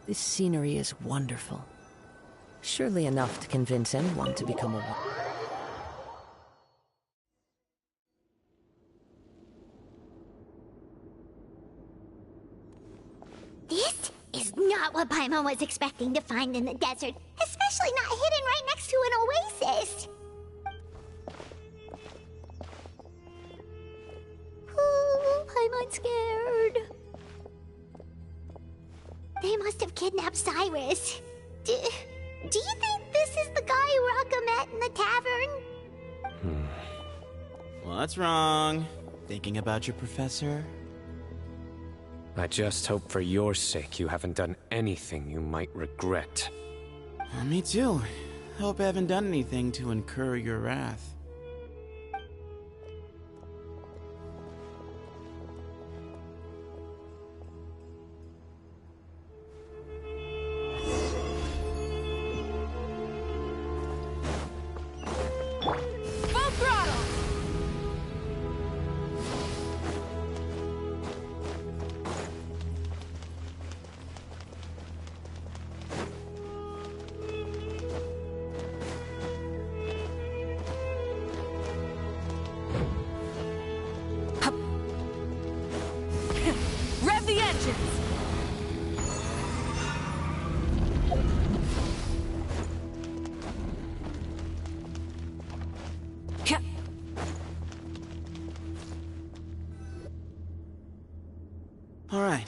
This scenery is wonderful. Surely enough to convince anyone to become a one. This is not what Paimon was expecting to find in the desert, especially not hidden right next to an oasis. Oh, Paimon's scared. They must have kidnapped Cyrus. Do you think this is the guy Raka met in the tavern? What's wrong? Thinking about your professor? I just hope for your sake you haven't done anything you might regret. Me too. Hope I haven't done anything to incur your wrath. Rev the engines! All right.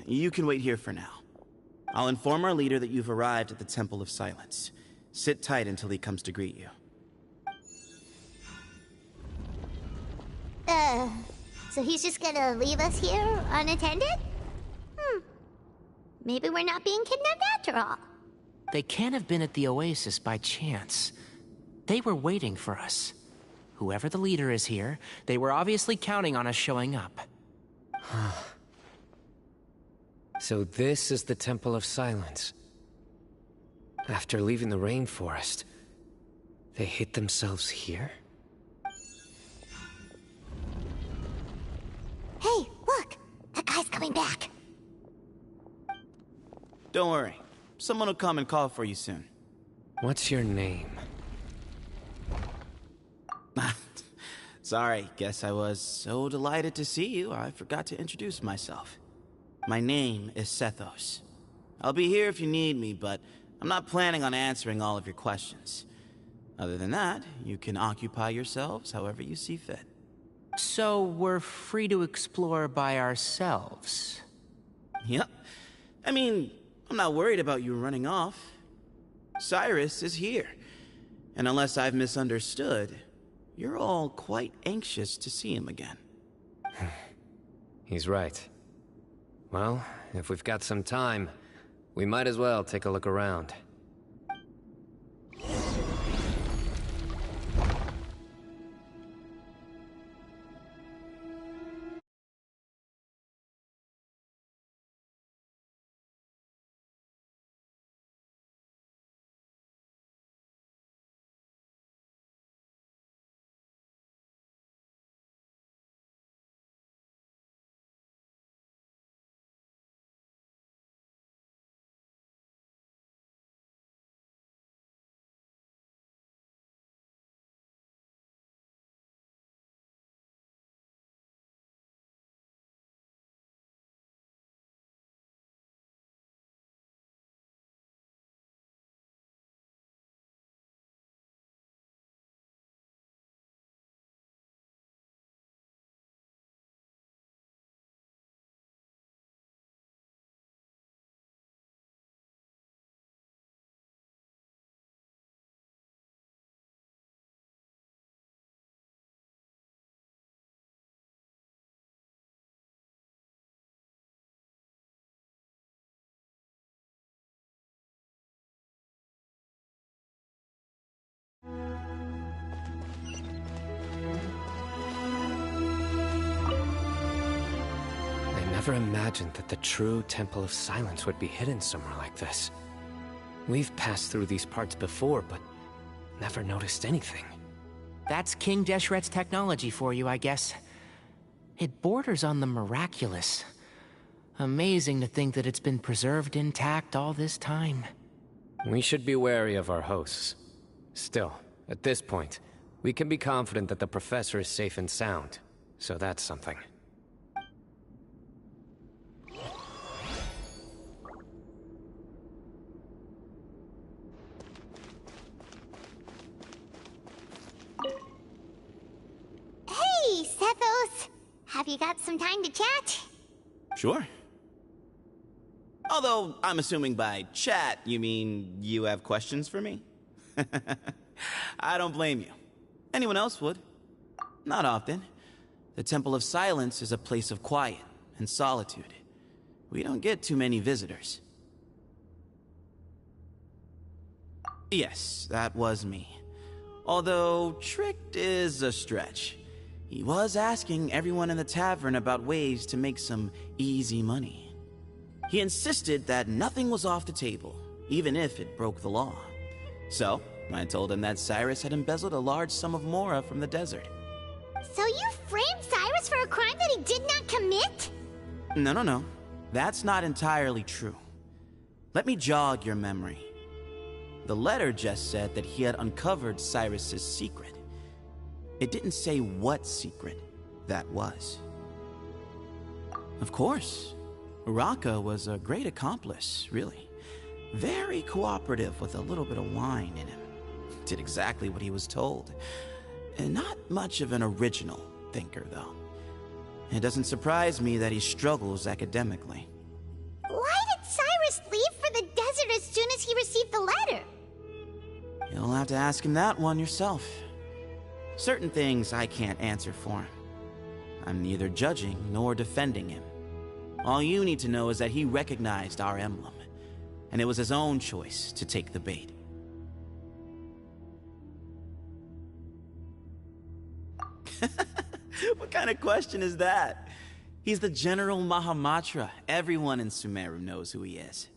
You can wait here for now. I'll inform our leader that you've arrived at the Temple of Silence. Sit tight until he comes to greet you. So he's just gonna leave us here unattended? Maybe we're not being kidnapped after all. They can't have been at the oasis by chance. They were waiting for us. Whoever the leader is here, they were obviously counting on us showing up. So this is the Temple of Silence. After leaving the rainforest, they hid themselves here? Hey, look! That guy's coming back. Don't worry. Someone will come and call for you soon. What's your name? Sorry, guess I was so delighted to see you, I forgot to introduce myself. My name is Sethos. I'll be here if you need me, but I'm not planning on answering all of your questions. Other than that, you can occupy yourselves however you see fit. So we're free to explore by ourselves? Yep. I mean, I'm not worried about you running off. Cyrus is here. And unless I've misunderstood, you're all quite anxious to see him again. He's right. Well, if we've got some time, we might as well take a look around. I never imagined that the true Temple of Silence would be hidden somewhere like this. We've passed through these parts before, but never noticed anything. That's King Deshret's technology for you, I guess. It borders on the miraculous. Amazing to think that it's been preserved intact all this time. We should be wary of our hosts. Still, at this point, we can be confident that the professor is safe and sound. So that's something. Hey, Sethos! Have you got some time to chat? Sure. Although, I'm assuming by chat, you mean you have questions for me? I don't blame you. Anyone else would. Not often. The Temple of Silence is a place of quiet and solitude. We don't get too many visitors. Yes, that was me. Although, tricked is a stretch. He was asking everyone in the tavern about ways to make some easy money. He insisted that nothing was off the table, even if it broke the law. So, I told him that Cyrus had embezzled a large sum of mora from the desert. So you framed Cyrus for a crime that he did not commit? No. That's not entirely true. Let me jog your memory. The letter just said that he had uncovered Cyrus's secret. It didn't say what secret that was. Of course, Uraka was a great accomplice, really. Very cooperative with a little bit of wine in him. Did exactly what he was told. And not much of an original thinker, though. It doesn't surprise me that he struggles academically. Why did Cyrus leave for the desert as soon as he received the letter? You'll have to ask him that one yourself. Certain things I can't answer for him. I'm neither judging nor defending him. All you need to know is that he recognized our emblem, and it was his own choice to take the bait. What kind of question is that? He's the General Mahamatra. Everyone in Sumeru knows who he is.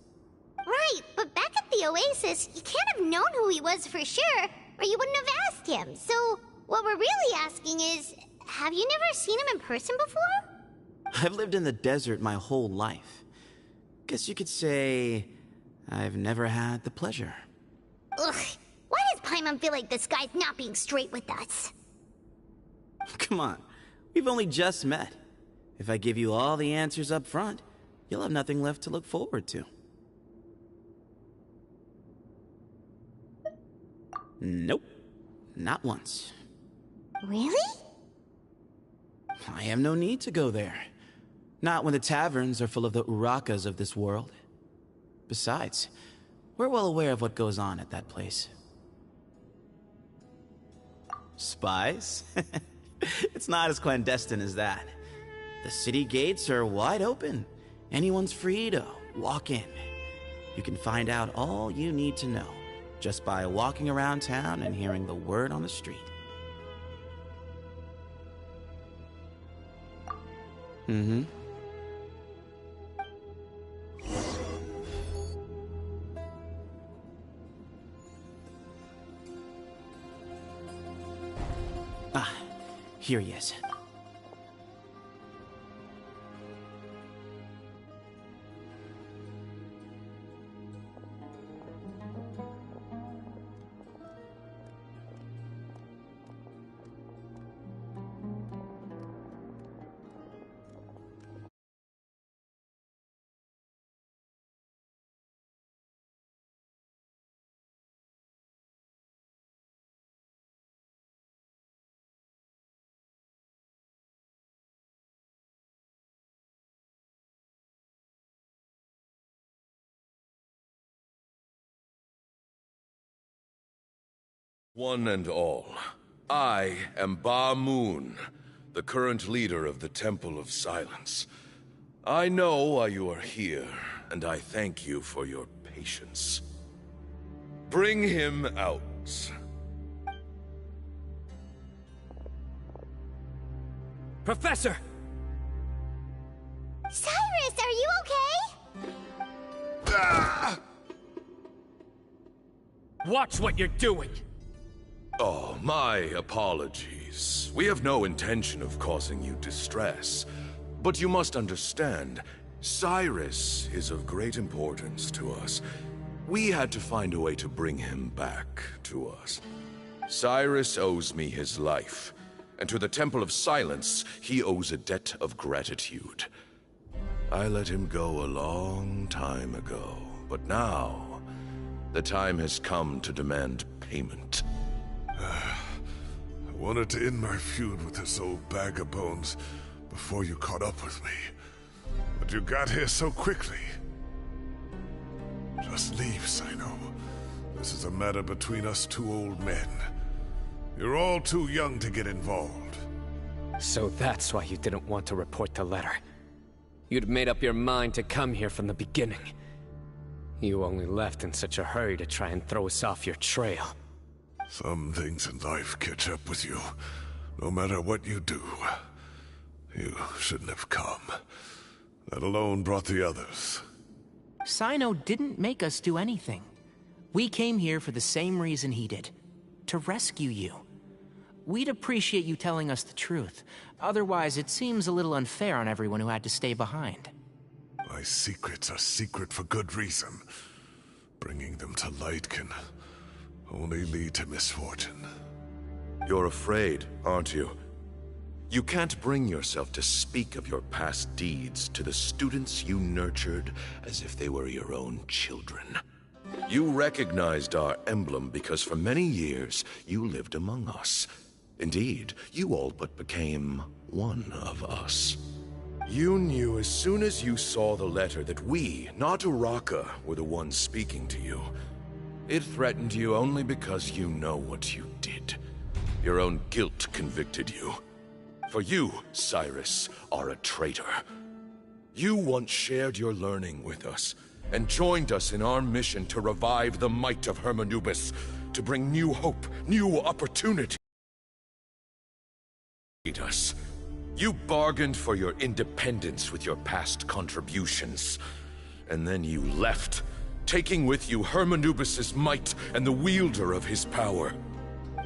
Right, but back at the Oasis, you can't have known who he was for sure, or you wouldn't have asked him. So, what we're really asking is, have you never seen him in person before? I've lived in the desert my whole life. Guess you could say I've never had the pleasure. Ugh, why does Paimon feel like this guy's not being straight with us? Come on, we've only just met. If I give you all the answers up front, you'll have nothing left to look forward to. Nope, not once. Really? I have no need to go there. Not when the taverns are full of the Urakas of this world. Besides, we're well aware of what goes on at that place. Spies? It's not as clandestine as that. The city gates are wide open. Anyone's free to walk in. You can find out all you need to know just by walking around town and hearing the word on the street. Mm-hmm. Ah, here he is. One and all, I am Ba Moon, the current leader of the Temple of Silence. I know why you are here, and I thank you for your patience. Bring him out. Professor! Cyrus, are you okay? Ah! Watch what you're doing! Oh, my apologies. We have no intention of causing you distress. But you must understand, Cyrus is of great importance to us. We had to find a way to bring him back to us. Cyrus owes me his life, and to the Temple of Silence, he owes a debt of gratitude. I let him go a long time ago, but now, the time has come to demand payment. I wanted to end my feud with this old bag of bones before you caught up with me. But you got here so quickly. Just leave, Sino. This is a matter between us two old men. You're all too young to get involved. So that's why you didn't want to report the letter. You'd made up your mind to come here from the beginning. You only left in such a hurry to try and throw us off your trail. Some things in life catch up with you, no matter what you do. You shouldn't have come. That alone brought the others. Sino didn't make us do anything. We came here for the same reason he did. To rescue you. We'd appreciate you telling us the truth. Otherwise, it seems a little unfair on everyone who had to stay behind. My secrets are secret for good reason. Bringing them to light can only lead to misfortune. You're afraid, aren't you? You can't bring yourself to speak of your past deeds to the students you nurtured as if they were your own children. You recognized our emblem because for many years you lived among us. Indeed, you all but became one of us. You knew as soon as you saw the letter that we, not Uraka, were the ones speaking to you. It threatened you only because you know what you did. Your own guilt convicted you. For you, Cyrus, are a traitor. You once shared your learning with us, and joined us in our mission to revive the might of Hermanubis, to bring new hope, new opportunity. Us. You bargained for your independence with your past contributions, and then you left, taking with you Hermanubis' might and the wielder of his power.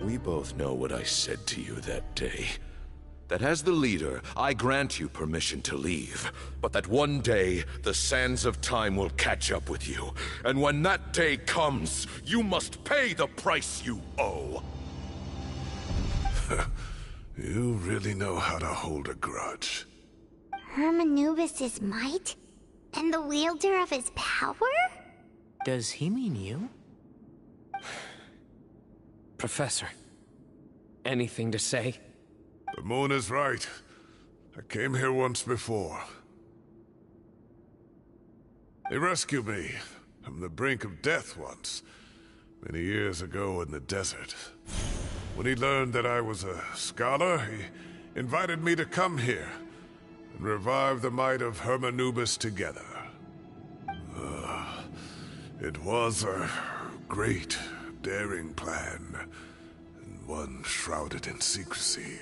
We both know what I said to you that day. That as the leader, I grant you permission to leave, but that one day, the sands of time will catch up with you, and when that day comes, you must pay the price you owe. You really know how to hold a grudge. Hermanubis' might? And the wielder of his power? Does he mean you? Professor, anything to say? The moon is right. I came here once before. They rescued me from the brink of death once, many years ago in the desert. When he learned that I was a scholar, he invited me to come here and revive the might of Hermanubis together. It was a great, daring plan, and one shrouded in secrecy.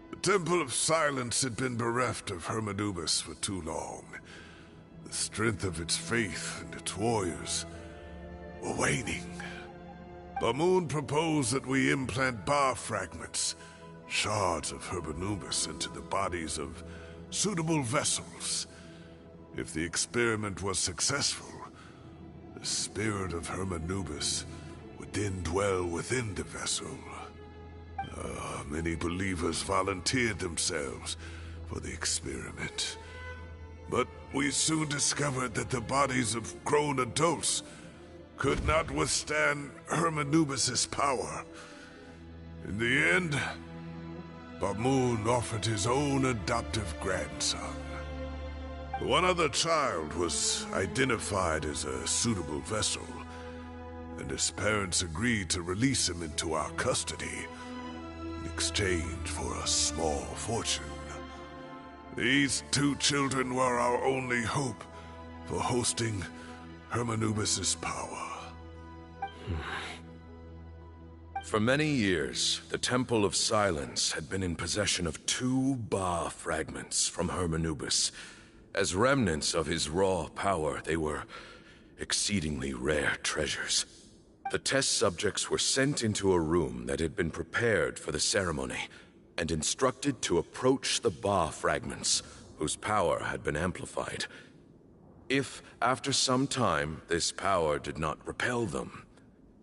The Temple of Silence had been bereft of Hermanubis for too long. The strength of its faith and its warriors were waning. Bamoon proposed that we implant bar fragments, shards of Hermanubis, into the bodies of suitable vessels. If the experiment was successful, the spirit of Hermanubis would then dwell within the vessel. Many believers volunteered themselves for the experiment. But we soon discovered that the bodies of grown adults could not withstand Hermanubis' power. In the end, Bamoon offered his own adoptive grandson. One other child was identified as a suitable vessel, and his parents agreed to release him into our custody in exchange for a small fortune. These two children were our only hope for hosting Hermanubis' power. For many years, the Temple of Silence had been in possession of 2 Ba fragments from Hermanubis. As remnants of his raw power, they were exceedingly rare treasures. The test subjects were sent into a room that had been prepared for the ceremony, and instructed to approach the Ba fragments whose power had been amplified. If, after some time, this power did not repel them,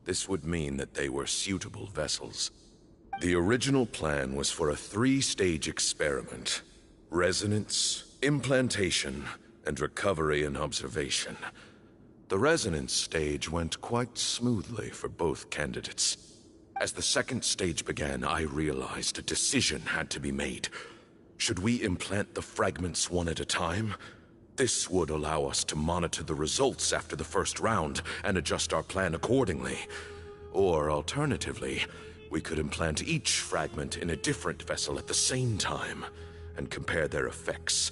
this would mean that they were suitable vessels. The original plan was for a 3-stage experiment: resonance, implantation, and recovery and observation. The resonance stage went quite smoothly for both candidates. As the second stage began, I realized a decision had to be made. Should we implant the fragments one at a time? This would allow us to monitor the results after the first round and adjust our plan accordingly. Or alternatively, we could implant each fragment in a different vessel at the same time and compare their effects.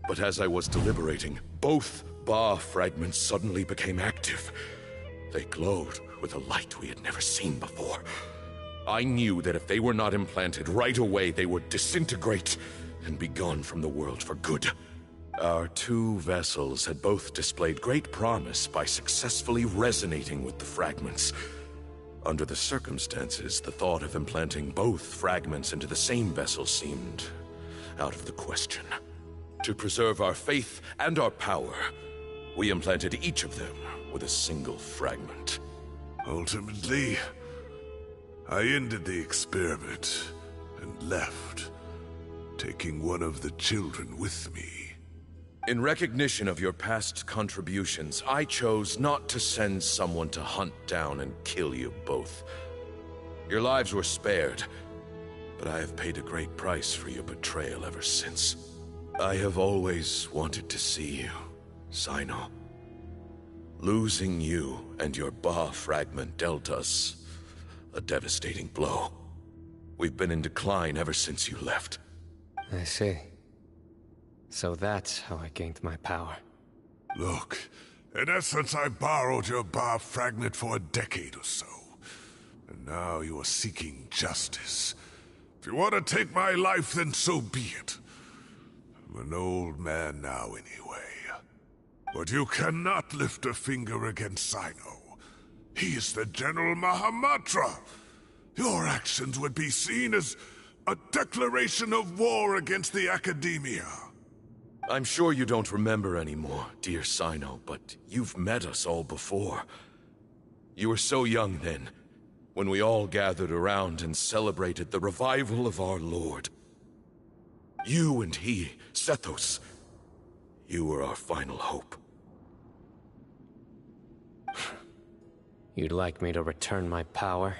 But as I was deliberating, both Ba fragments suddenly became active. They glowed with a light we had never seen before. I knew that if they were not implanted right away, they would disintegrate and be gone from the world for good. Our 2 vessels had both displayed great promise by successfully resonating with the fragments. Under the circumstances, the thought of implanting both fragments into the same vessel seemed out of the question. To preserve our faith and our power, we implanted each of them with a single fragment. Ultimately, I ended the experiment and left, taking one of the children with me. In recognition of your past contributions, I chose not to send someone to hunt down and kill you both. Your lives were spared, but I have paid a great price for your betrayal ever since. I have always wanted to see you, Sino. Losing you and your Ba fragment dealt us a devastating blow. We've been in decline ever since you left. I see. So that's how I gained my power. Look, in essence, I borrowed your Ba fragment for a decade or so. And now you are seeking justice. If you want to take my life, then so be it. I'm an old man now anyway. But you cannot lift a finger against Sino. He is the General Mahamatra. Your actions would be seen as a declaration of war against the Academia. I'm sure you don't remember anymore, dear Sino, but you've met us all before. You were so young then, when we all gathered around and celebrated the revival of our Lord. You and he, Sethos, you were our final hope. You'd like me to return my power?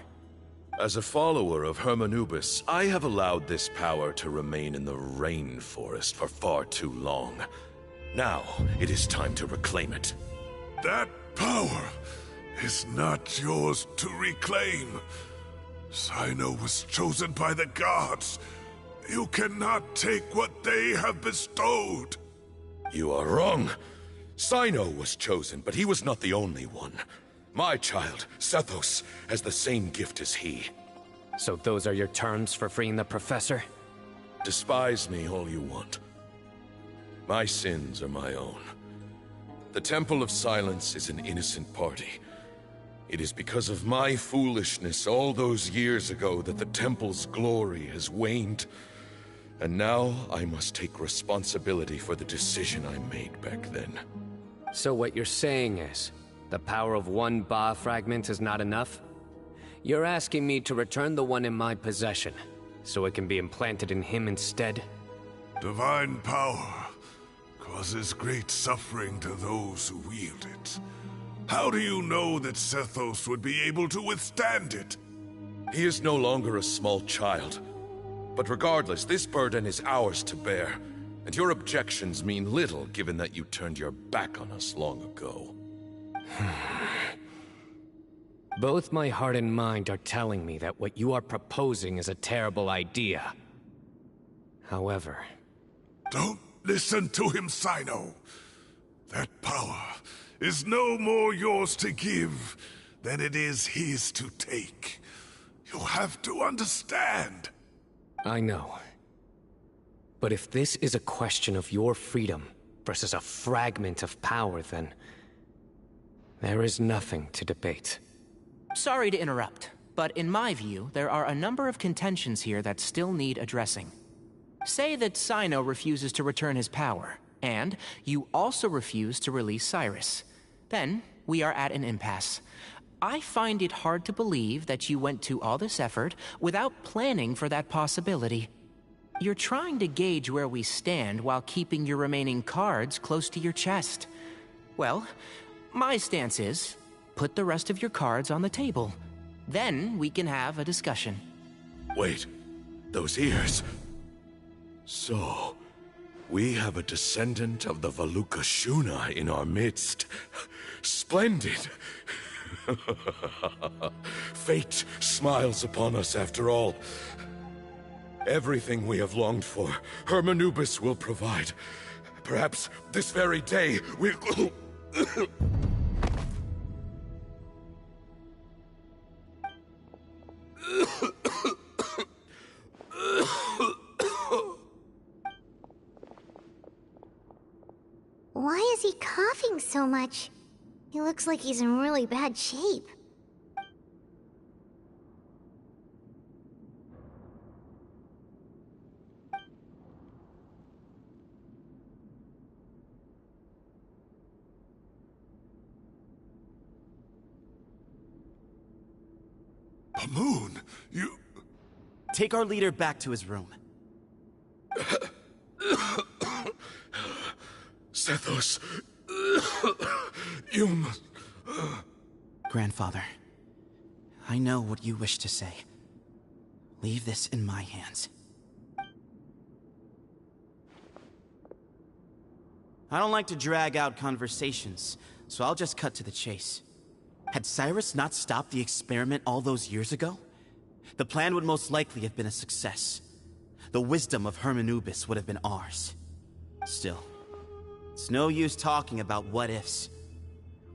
As a follower of Hermanubis, I have allowed this power to remain in the rainforest for far too long. Now, it is time to reclaim it. That power is not yours to reclaim. Sino was chosen by the gods. You cannot take what they have bestowed. You are wrong. Sino was chosen, but he was not the only one. My child, Sethos, has the same gift as he. So those are your terms for freeing the professor? Despise me all you want. My sins are my own. The Temple of Silence is an innocent party. It is because of my foolishness all those years ago that the Temple's glory has waned. And now I must take responsibility for the decision I made back then. So what you're saying is, the power of one Ba fragment is not enough? You're asking me to return the one in my possession, so it can be implanted in him instead? Divine power causes great suffering to those who wield it. How do you know that Sethos would be able to withstand it? He is no longer a small child. But regardless, this burden is ours to bear, and your objections mean little given that you turned your back on us long ago. Both my heart and mind are telling me that what you are proposing is a terrible idea. However... Don't listen to him, Sino. That power is no more yours to give than it is his to take. You have to understand. I know. But if this is a question of your freedom versus a fragment of power, then... there is nothing to debate. Sorry to interrupt, but in my view, there are a number of contentions here that still need addressing. Say that Sino refuses to return his power, and you also refuse to release Cyrus. Then, we are at an impasse. I find it hard to believe that you went to all this effort without planning for that possibility. You're trying to gauge where we stand while keeping your remaining cards close to your chest. Well, my stance is, put the rest of your cards on the table. Then we can have a discussion. Wait, those ears. So, we have a descendant of the Valuka Shuna in our midst. Splendid! Fate smiles upon us after all. Everything we have longed for, Hermanubis will provide. Perhaps this very day we'll... Why is he coughing so much? He looks like he's in really bad shape. Moon, you... Take our leader back to his room. Sethos, you must... Grandfather, I know what you wish to say. Leave this in my hands. I don't like to drag out conversations, so I'll just cut to the chase. Had Cyrus not stopped the experiment all those years ago, the plan would most likely have been a success. The wisdom of Hermanubis would have been ours. Still, it's no use talking about what-ifs.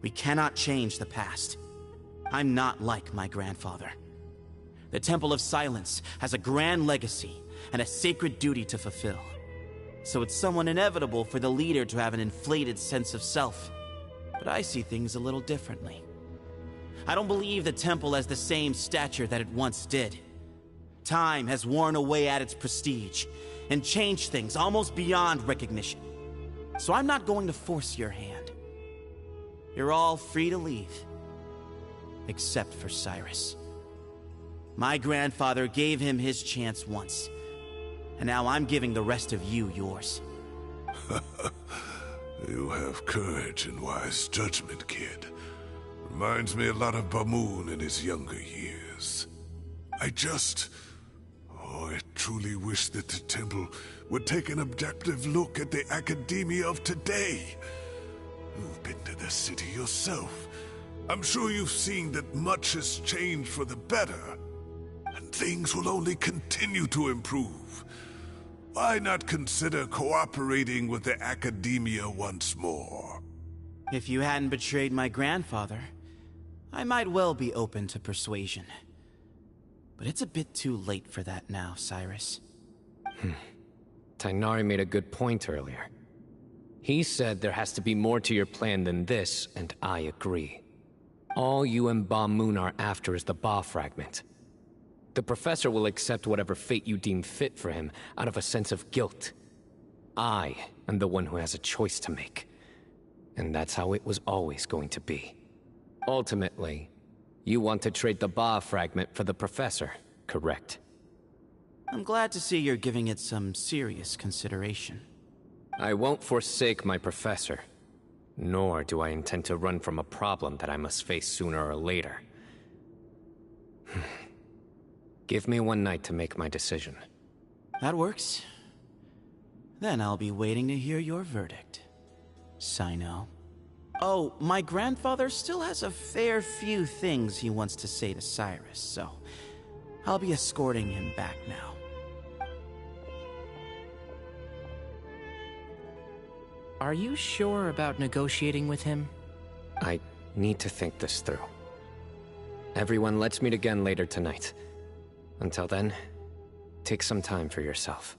We cannot change the past. I'm not like my grandfather. The Temple of Silence has a grand legacy and a sacred duty to fulfill. So it's somewhat inevitable for the leader to have an inflated sense of self. But I see things a little differently. I don't believe the temple has the same stature that it once did. Time has worn away at its prestige and changed things almost beyond recognition. So I'm not going to force your hand. You're all free to leave. Except for Cyrus. My grandfather gave him his chance once. And now I'm giving the rest of you yours. You have courage and wise judgment, kid. Reminds me a lot of Bamoon in his younger years. I truly wish that the temple would take an objective look at the academia of today. You've been to the city yourself. I'm sure you've seen that much has changed for the better. And things will only continue to improve. Why not consider cooperating with the academia once more? If you hadn't betrayed my grandfather, I might well be open to persuasion. But it's a bit too late for that now, Cyrus. Tainari made a good point earlier. He said there has to be more to your plan than this, and I agree. All you and Ba Moon are after is the Ba fragment. The professor will accept whatever fate you deem fit for him out of a sense of guilt. I am the one who has a choice to make. And that's how it was always going to be. Ultimately, you want to trade the Ba fragment for the professor, correct? I'm glad to see you're giving it some serious consideration. I won't forsake my professor. Nor do I intend to run from a problem that I must face sooner or later. Give me one night to make my decision. That works. Then I'll be waiting to hear your verdict, Sino. Oh, my grandfather still has a fair few things he wants to say to Cyrus, so I'll be escorting him back now. Are you sure about negotiating with him? I need to think this through. Everyone, let's meet again later tonight. Until then, take some time for yourself.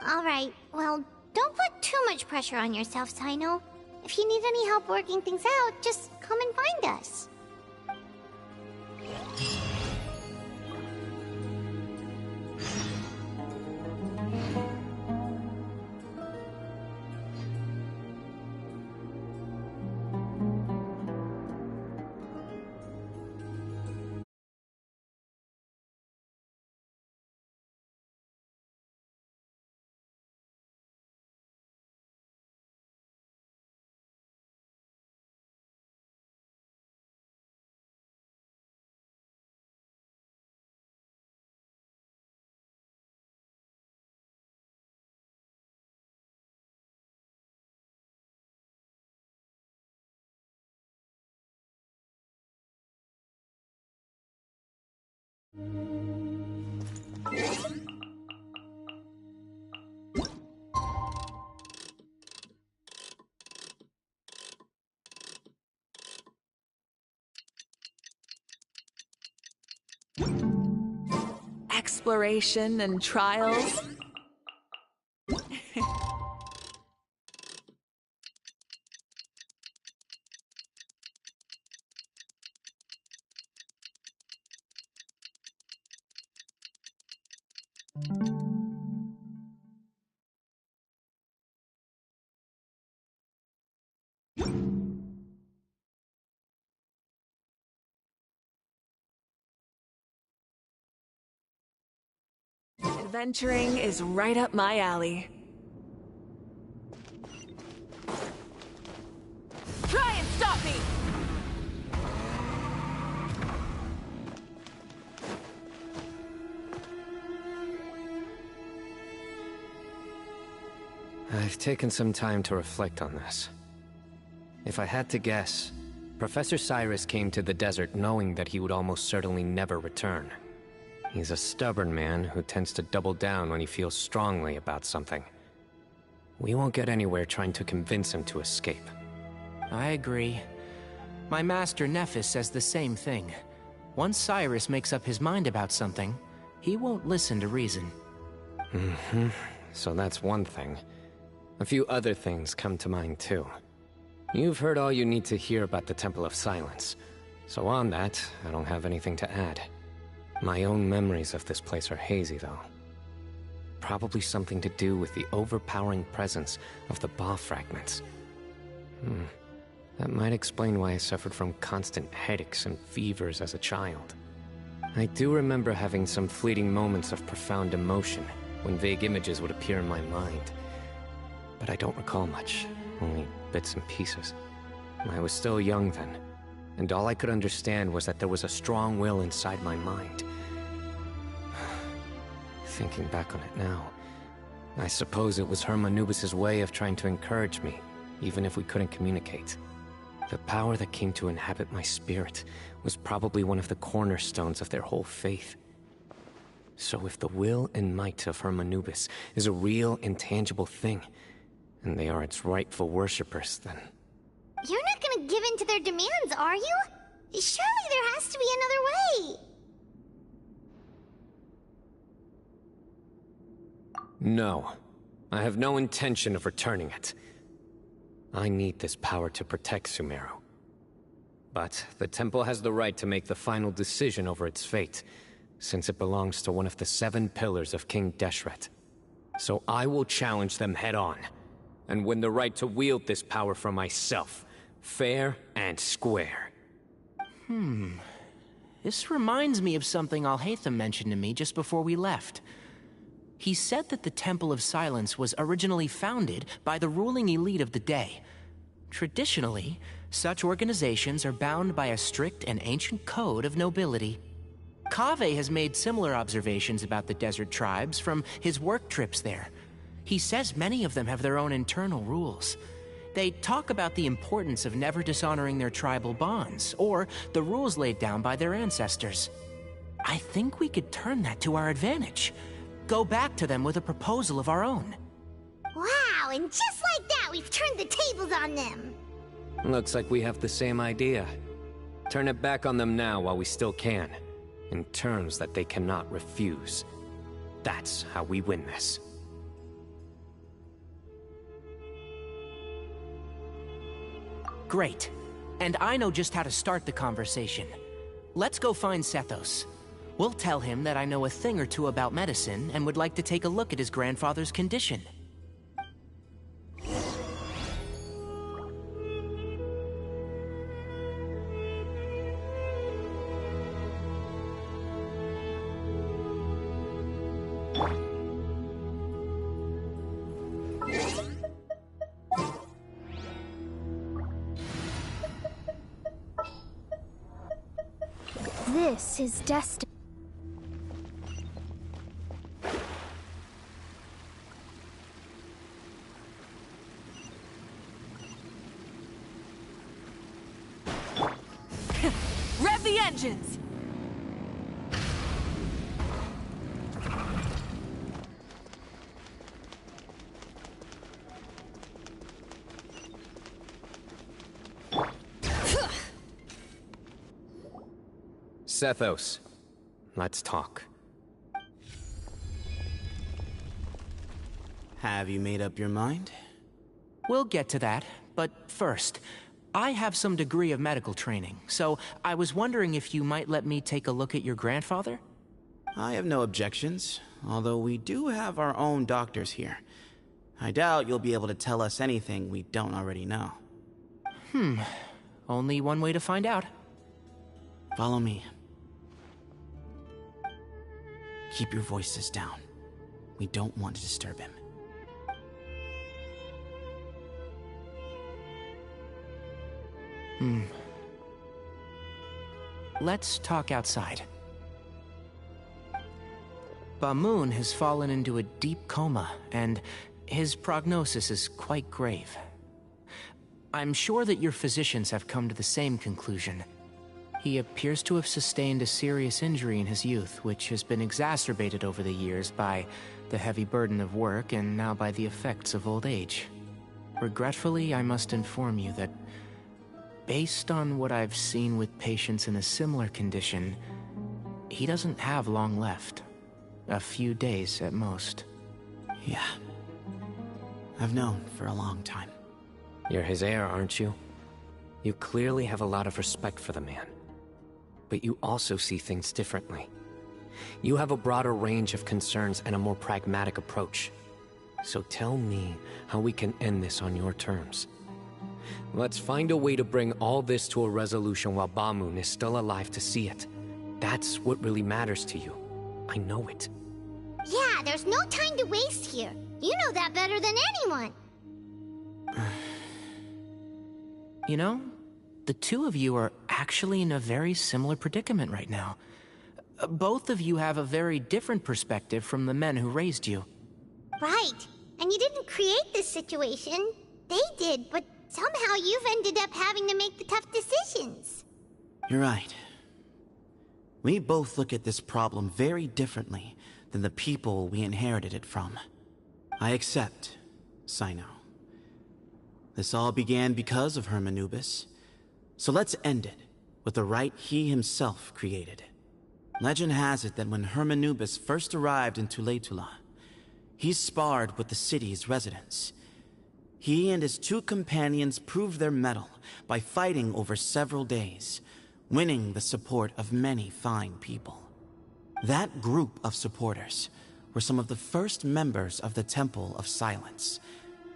Alright, well, don't put too much pressure on yourself, Sino. If you need any help working things out, just come and find us. Exploration and trials. Adventuring is right up my alley. Try and stop me! I've taken some time to reflect on this. If I had to guess, Professor Cyrus came to the desert knowing that he would almost certainly never return. He's a stubborn man who tends to double down when he feels strongly about something. We won't get anywhere trying to convince him to escape. I agree. My master Nephis says the same thing. Once Cyrus makes up his mind about something, he won't listen to reason. So that's one thing. A few other things come to mind too. You've heard all you need to hear about the Temple of Silence. So on that, I don't have anything to add. My own memories of this place are hazy, though. Probably something to do with the overpowering presence of the Ba fragments. That might explain why I suffered from constant headaches and fevers as a child. I do remember having some fleeting moments of profound emotion when vague images would appear in my mind. But I don't recall much, only bits and pieces. I was still young then, and all I could understand was that there was a strong will inside my mind. Thinking back on it now, I suppose it was Herm Anubis' way of trying to encourage me, even if we couldn't communicate. The power that came to inhabit my spirit was probably one of the cornerstones of their whole faith. So if the will and might of Herm Anubis is a real, intangible thing, and they are its rightful worshippers, then... You're not gonna give in to their demands, are you? Surely there has to be another way! No. I have no intention of returning it. I need this power to protect Sumeru. But the temple has the right to make the final decision over its fate, since it belongs to one of the 7 pillars of King Deshret. So I will challenge them head-on, and win the right to wield this power for myself, fair and square. This reminds me of something Alhaitham mentioned to me just before we left. He said that the Temple of Silence was originally founded by the ruling elite of the day. Traditionally, such organizations are bound by a strict and ancient code of nobility. Kaveh has made similar observations about the desert tribes from his work trips there. He says many of them have their own internal rules. They talk about the importance of never dishonoring their tribal bonds, or the rules laid down by their ancestors. I think we could turn that to our advantage. Go back to them with a proposal of our own. Wow, and just like that, we've turned the tables on them! Looks like we have the same idea. Turn it back on them now while we still can, in terms that they cannot refuse. That's how we win this. Great. And I know just how to start the conversation. Let's go find Sethos. We'll tell him that I know a thing or two about medicine and would like to take a look at his grandfather's condition. This is destiny. Rev the engines! Sethos, let's talk. Have you made up your mind? We'll get to that, but first, I have some degree of medical training, so I was wondering if you might let me take a look at your grandfather? I have no objections, although we do have our own doctors here. I doubt you'll be able to tell us anything we don't already know. Only one way to find out. Follow me. Keep your voices down. We don't want to disturb him. Let's talk outside. Bamoon has fallen into a deep coma, and his prognosis is quite grave. I'm sure that your physicians have come to the same conclusion. He appears to have sustained a serious injury in his youth, which has been exacerbated over the years by the heavy burden of work and now by the effects of old age. Regretfully, I must inform you that based on what I've seen with patients in a similar condition, he doesn't have long left. A few days at most. Yeah. I've known for a long time. You're his heir, aren't you? You clearly have a lot of respect for the man. But you also see things differently. You have a broader range of concerns and a more pragmatic approach. So tell me how we can end this on your terms. Let's find a way to bring all this to a resolution while Bamoon is still alive to see it. That's what really matters to you. I know it. Yeah, there's no time to waste here. You know that better than anyone. You know, the two of you are actually in a very similar predicament right now. Both of you have a very different perspective from the men who raised you. Right. And you didn't create this situation. They did, but somehow you've ended up having to make the tough decisions. You're right. We both look at this problem very differently than the people we inherited it from. I accept, Sino. This all began because of Hermanubis. So let's end it with the rite he himself created. Legend has it that when Hermanubis first arrived in Tuletula, he sparred with the city's residents. He and his two companions proved their mettle by fighting over several days, winning the support of many fine people. That group of supporters were some of the first members of the Temple of Silence,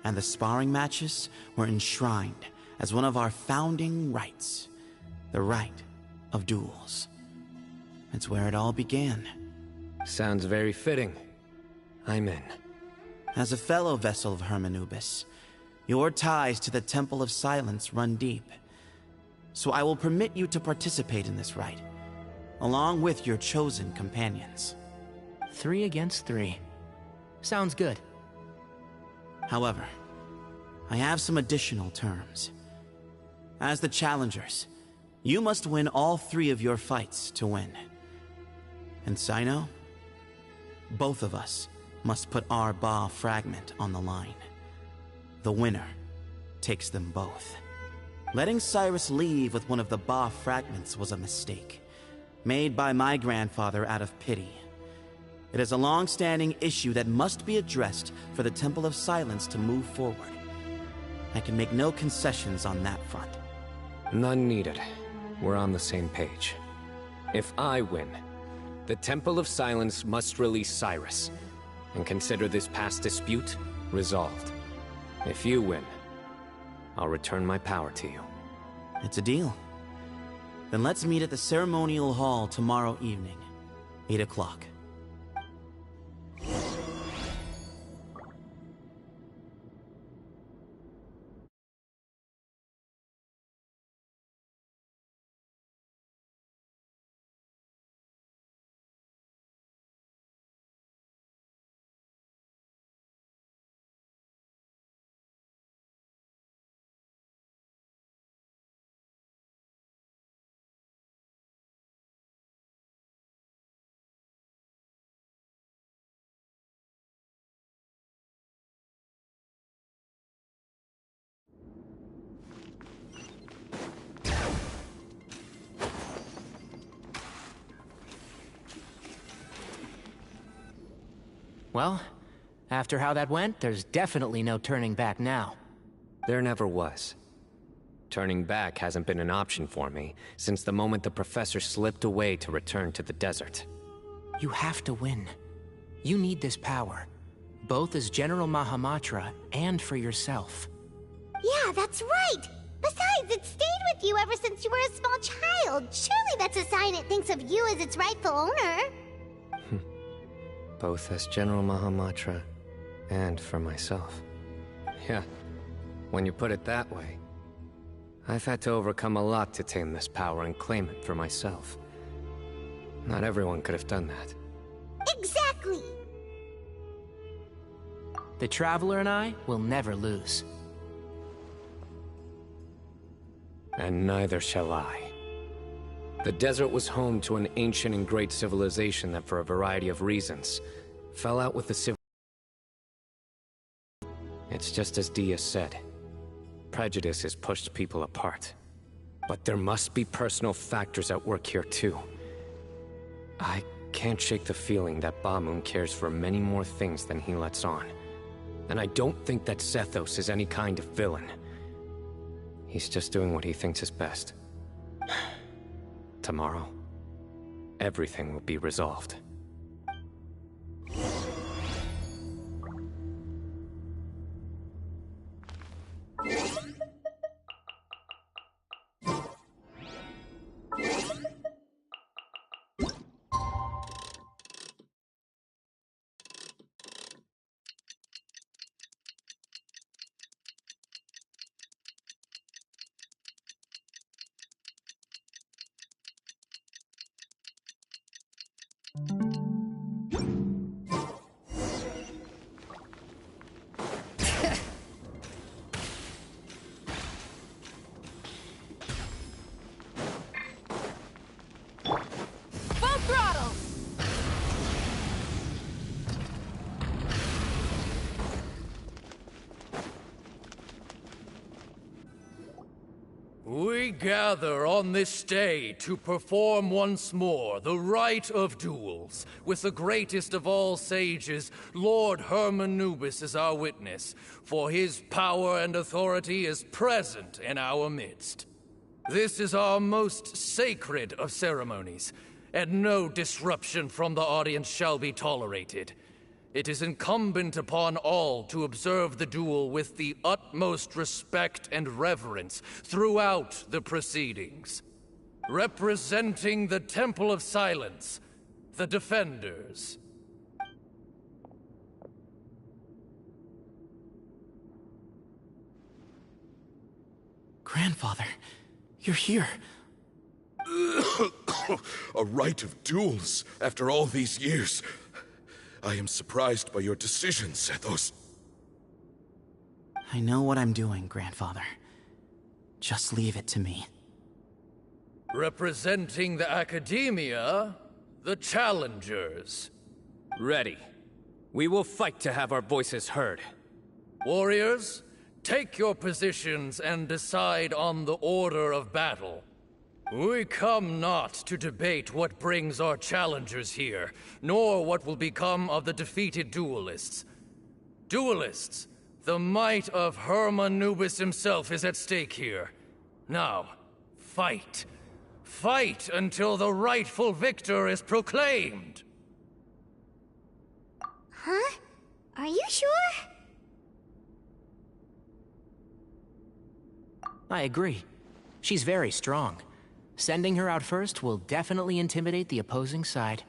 and the sparring matches were enshrined as one of our founding rites, the rite of duels. It's where it all began. Sounds very fitting. I'm in. As a fellow vessel of Hermanubis, your ties to the Temple of Silence run deep. So I will permit you to participate in this rite, along with your chosen companions. 3 against 3. Sounds good. However, I have some additional terms. As the challengers, you must win all 3 of your fights to win. And Sino, both of us must put our Ba fragment on the line. The winner takes them both. Letting Cyrus leave with one of the Ba fragments was a mistake, made by my grandfather out of pity. It is a long-standing issue that must be addressed for the Temple of Silence to move forward. I can make no concessions on that front. None needed. We're on the same page. If I win, the Temple of Silence must release Cyrus, and consider this past dispute resolved. If you win, I'll return my power to you. It's a deal. Then let's meet at the ceremonial hall tomorrow evening, 8 o'clock. Well, after how that went, there's definitely no turning back now. There never was. Turning back hasn't been an option for me since the moment the professor slipped away to return to the desert. You have to win. You need this power, both as General Mahamatra and for yourself. Yeah, that's right! Besides, it stayed with you ever since you were a small child. Surely that's a sign it thinks of you as its rightful owner. Both as General Mahamatra and for myself. Yeah, when you put it that way. I've had to overcome a lot to tame this power and claim it for myself. Not everyone could have done that. Exactly! The Traveler and I will never lose. And neither shall I. The desert was home to an ancient and great civilization that, for a variety of reasons, fell out with the civil. It's just as Dia said. Prejudice has pushed people apart. But there must be personal factors at work here too. I can't shake the feeling that Ba-Moon cares for many more things than he lets on. And I don't think that Zethos is any kind of villain. He's just doing what he thinks is best. Tomorrow, everything will be resolved. We gather on this day to perform once more the rite of duels, with the greatest of all sages, Lord Hermanubis, as our witness, for his power and authority is present in our midst. This is our most sacred of ceremonies, and no disruption from the audience shall be tolerated. It is incumbent upon all to observe the duel with the utmost respect and reverence throughout the proceedings. Representing the Temple of Silence, the Defenders. Grandfather, you're here. A rite of duels after all these years. I am surprised by your decision, Zethos. I know what I'm doing, Grandfather. Just leave it to me. Representing the Academia, the Challengers. Ready. We will fight to have our voices heard. Warriors, take your positions and decide on the order of battle. We come not to debate what brings our challengers here, nor what will become of the defeated duelists. Duelists, the might of Hermanubis himself is at stake here. Now, fight. Fight until the rightful victor is proclaimed! Huh? Are you sure? I agree. She's very strong. Sending her out first will definitely intimidate the opposing side.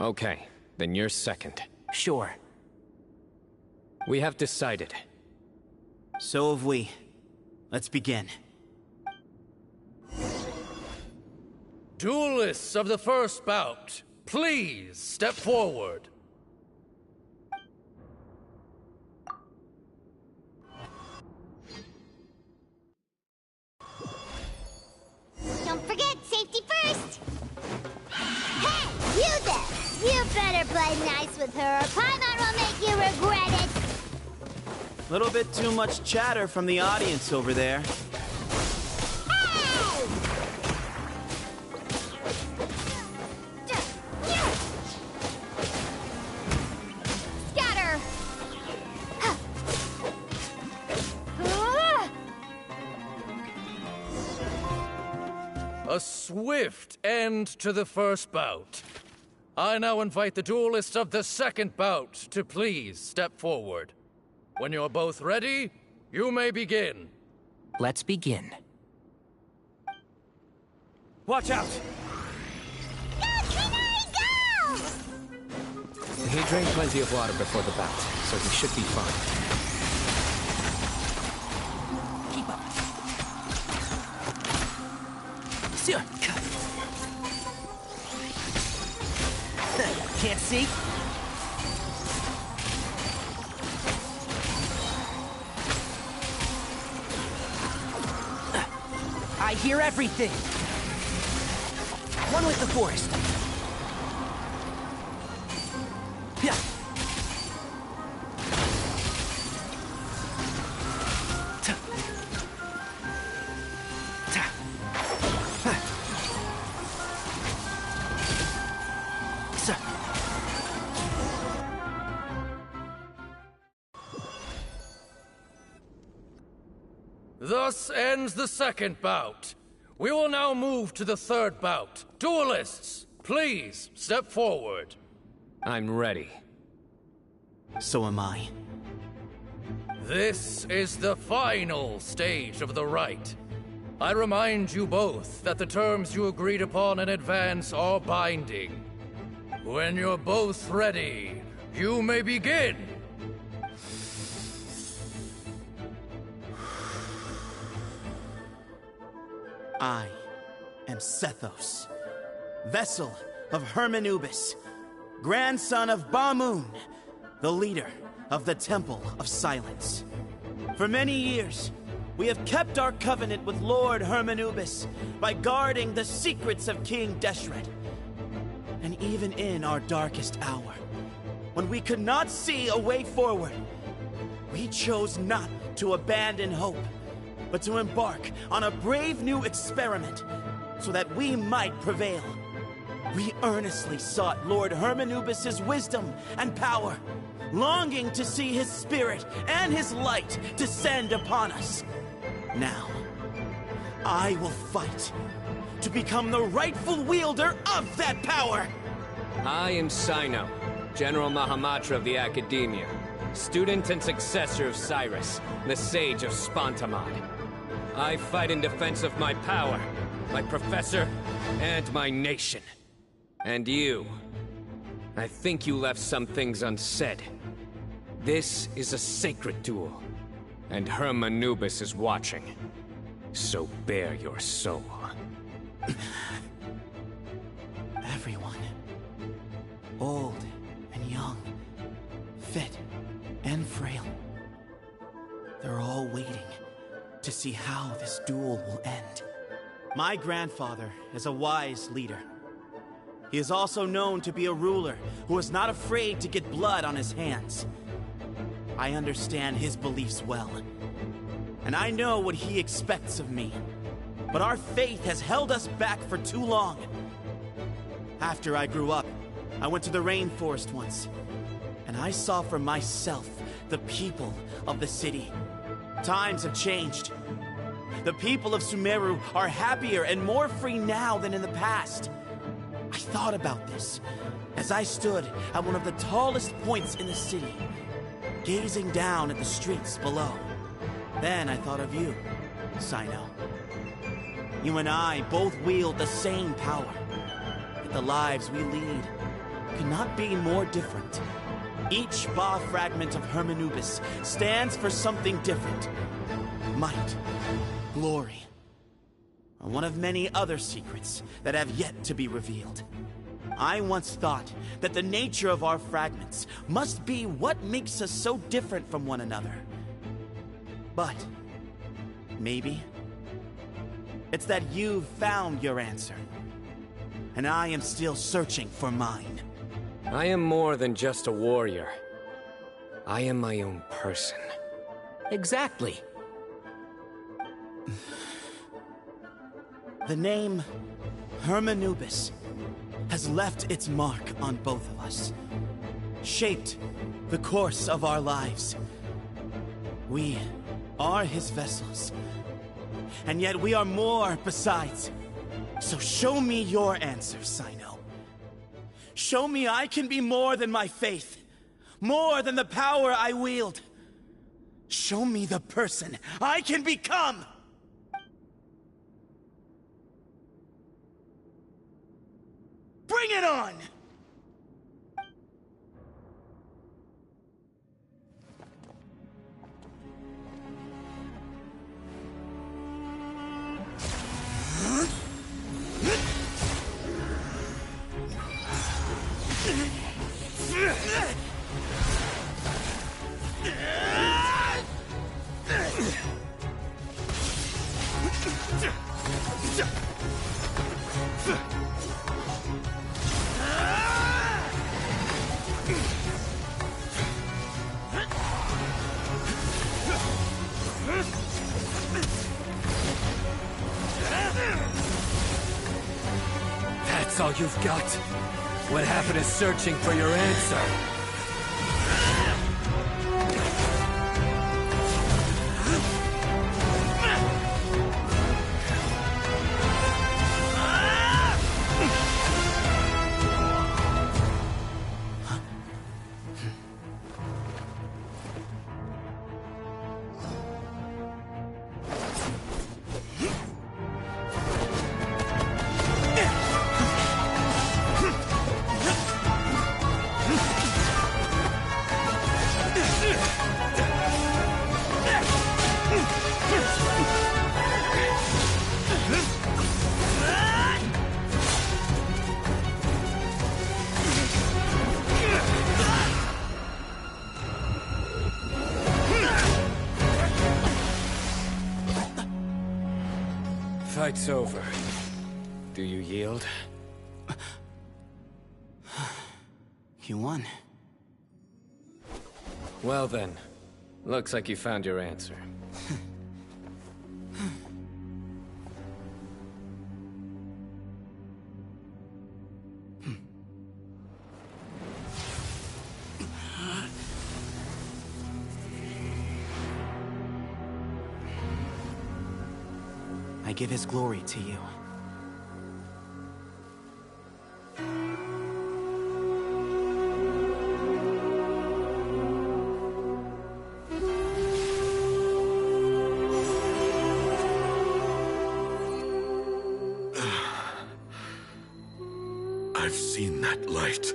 Okay, then you're second. Sure. We have decided. So have we. Let's begin. Duelists of the first bout, please step forward. Don't forget, safety first! Hey, you there! You better play nice with her, or Paimon will make you regret it! Little bit too much chatter from the audience over there. Hey! a swift end to the first bout. I now invite the duelists of the second bout to please step forward. When you're both ready, you may begin. Let's begin. Watch out! Go, Trinity, go! He drank plenty of water before the bout, so he should be fine. Keep up. Can't see? I hear everything. One with the forest. Yeah. Thus ends the second bout. We will now move to the third bout. Duelists, please step forward. I'm ready. So am I. This is the final stage of the rite. I remind you both that the terms you agreed upon in advance are binding. When you're both ready, you may begin. I am Sethos, vessel of Hermanubis, grandson of Bamoon, the leader of the Temple of Silence. For many years, we have kept our covenant with Lord Hermanubis by guarding the secrets of King Deshret. And even in our darkest hour, when we could not see a way forward, we chose not to abandon hope, but to embark on a brave new experiment so that we might prevail. We earnestly sought Lord Hermanubis' wisdom and power, longing to see his spirit and his light descend upon us. Now, I will fight to become the rightful wielder of that power! I am Sino, General Mahamatra of the Academia, student and successor of Cyrus, the Sage of Spontamod. I fight in defense of my power, my professor, and my nation. And you, I think you left some things unsaid. This is a sacred duel, and Hermanubis is watching. So bare your soul. Everyone, old and young, fit and frail, they're all waiting to see how this duel will end. My grandfather is a wise leader. He is also known to be a ruler who is not afraid to get blood on his hands. I understand his beliefs well, and I know what he expects of me. But our faith has held us back for too long. After I grew up, I went to the rainforest once, and I saw for myself the people of the city. Times have changed. The people of Sumeru are happier and more free now than in the past. I thought about this as I stood at one of the tallest points in the city, gazing down at the streets below. Then I thought of you, Sino. You and I both wield the same power, yet the lives we lead could not be more different. Each Ba fragment of Hermanubis stands for something different. Might, glory, or one of many other secrets that have yet to be revealed. I once thought that the nature of our fragments must be what makes us so different from one another. But maybe it's that you've found your answer, and I am still searching for mine. I am more than just a warrior. I am my own person. Exactly. The name Hermanubis has left its mark on both of us, shaped the course of our lives. We are his vessels, and yet we are more besides. So show me your answer, Sino. Show me I can be more than my faith. More than the power I wield. Show me the person I can become! Bring it on! That's all you've got? What happened to searching for your answer? Fight's over. Do you yield? You won. Well then, looks like you found your answer. I give his glory to you. I've seen that light.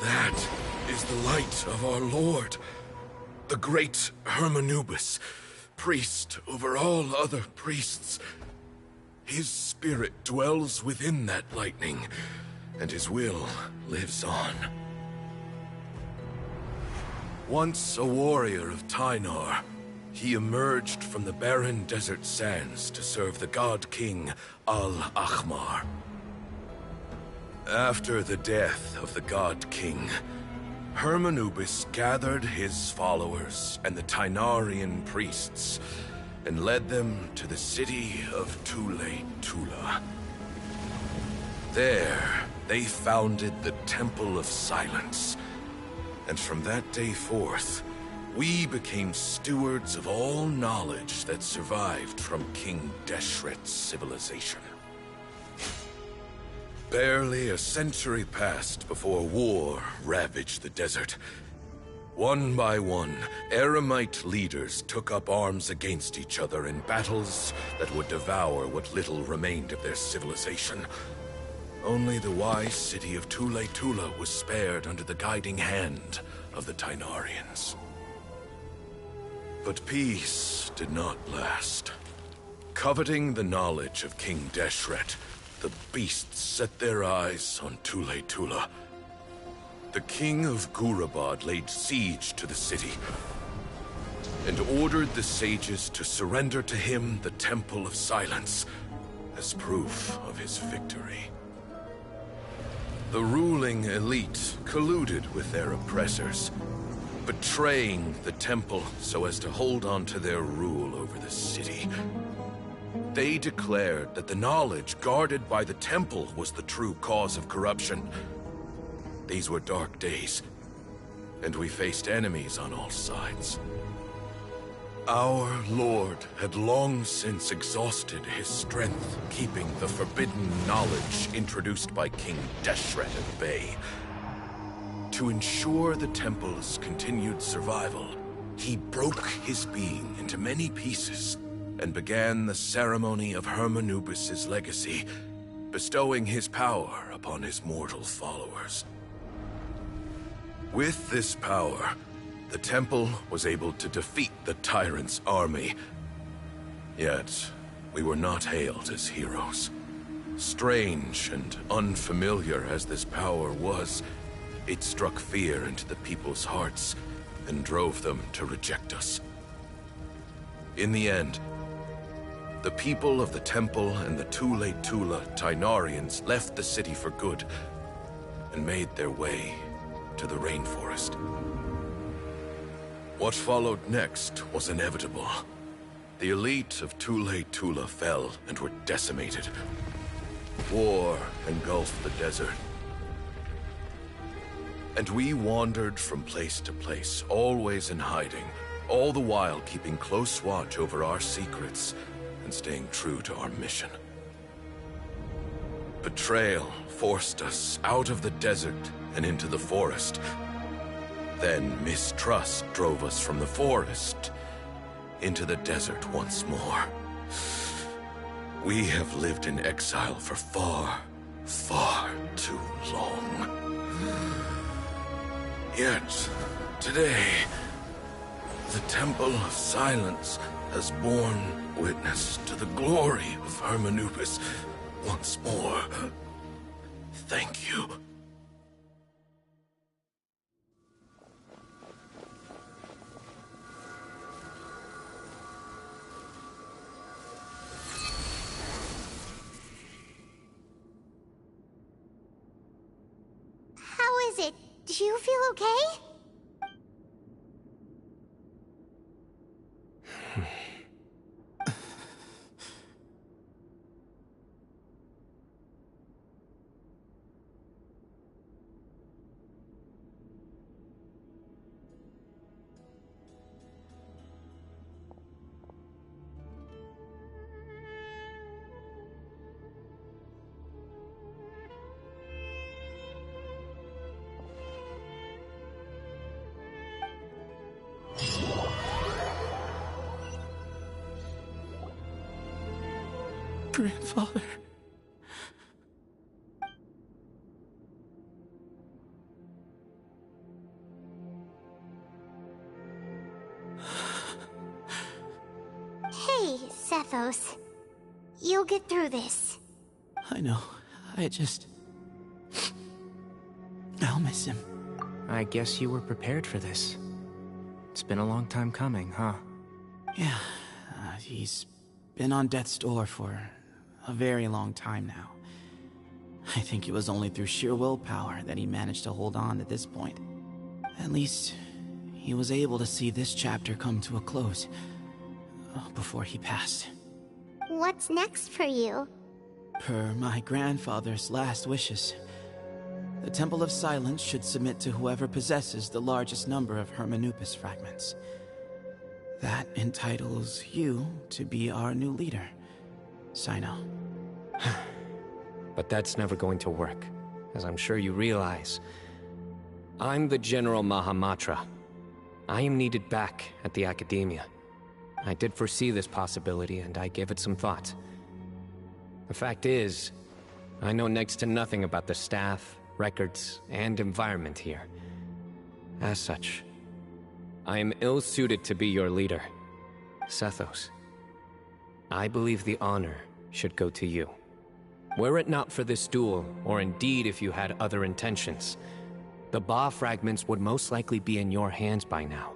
That is the light of our Lord, the great Hermanubis, priest over all other priests. His spirit dwells within that lightning, and his will lives on. Once a warrior of Tynar, he emerged from the barren desert sands to serve the god king Al-Ahmar. After the death of the god king, Hermanubis gathered his followers and the Tynarian priests and led them to the city of Tule-Tula. There, they founded the Temple of Silence, and from that day forth, we became stewards of all knowledge that survived from King Deshret's civilization. Barely a century passed before war ravaged the desert. One by one, Eremite leaders took up arms against each other in battles that would devour what little remained of their civilization. Only the wise city of Tule-Tula was spared under the guiding hand of the Tynarians. But peace did not last. Coveting the knowledge of King Deshret, the beasts set their eyes on Tule-Tula. The king of Gurabad laid siege to the city and ordered the sages to surrender to him the Temple of Silence as proof of his victory. The ruling elite colluded with their oppressors, betraying the temple so as to hold on to their rule over the city. They declared that the knowledge guarded by the temple was the true cause of corruption. These were dark days, and we faced enemies on all sides. Our Lord had long since exhausted his strength, keeping the forbidden knowledge introduced by King Deshret at bay. To ensure the temple's continued survival, he broke his being into many pieces and began the ceremony of Hermanubis' legacy, bestowing his power upon his mortal followers. With this power, the temple was able to defeat the tyrant's army. Yet, we were not hailed as heroes. Strange and unfamiliar as this power was, it struck fear into the people's hearts and drove them to reject us. In the end, the people of the temple and the Tule Tula Tainarians left the city for good and made their way to the rainforest. What followed next was inevitable. The elite of Tule Tula fell and were decimated. War engulfed the desert. And we wandered from place to place, always in hiding, all the while keeping close watch over our secrets and staying true to our mission. Betrayal forced us out of the desert and into the forest. Then mistrust drove us from the forest into the desert once more. We have lived in exile for far, far too long. Yet, today, the Temple of Silence has borne witness to the glory of Hermanubis once more. Thank you. How is it? Do you feel okay? Grandfather. Hey, Sethos. You'll get through this. I know. I'll miss him. I guess you were prepared for this. It's been a long time coming, huh? Yeah, he's been on death's door for a very long time now. I think it was only through sheer willpower that he managed to hold on to this point. At least, he was able to see this chapter come to a close before he passed. What's next for you? Per my grandfather's last wishes, the Temple of Silence should submit to whoever possesses the largest number of Hermanubis fragments. That entitles you to be our new leader, Sino. But that's never going to work, as I'm sure you realize. I'm the General Mahamatra. I am needed back at the Academia. I did foresee this possibility, and I gave it some thought. The fact is, I know next to nothing about the staff, records, and environment here. As such, I am ill-suited to be your leader, Sethos. I believe the honor should go to you. Were it not for this duel, or indeed if you had other intentions, the Ba fragments would most likely be in your hands by now.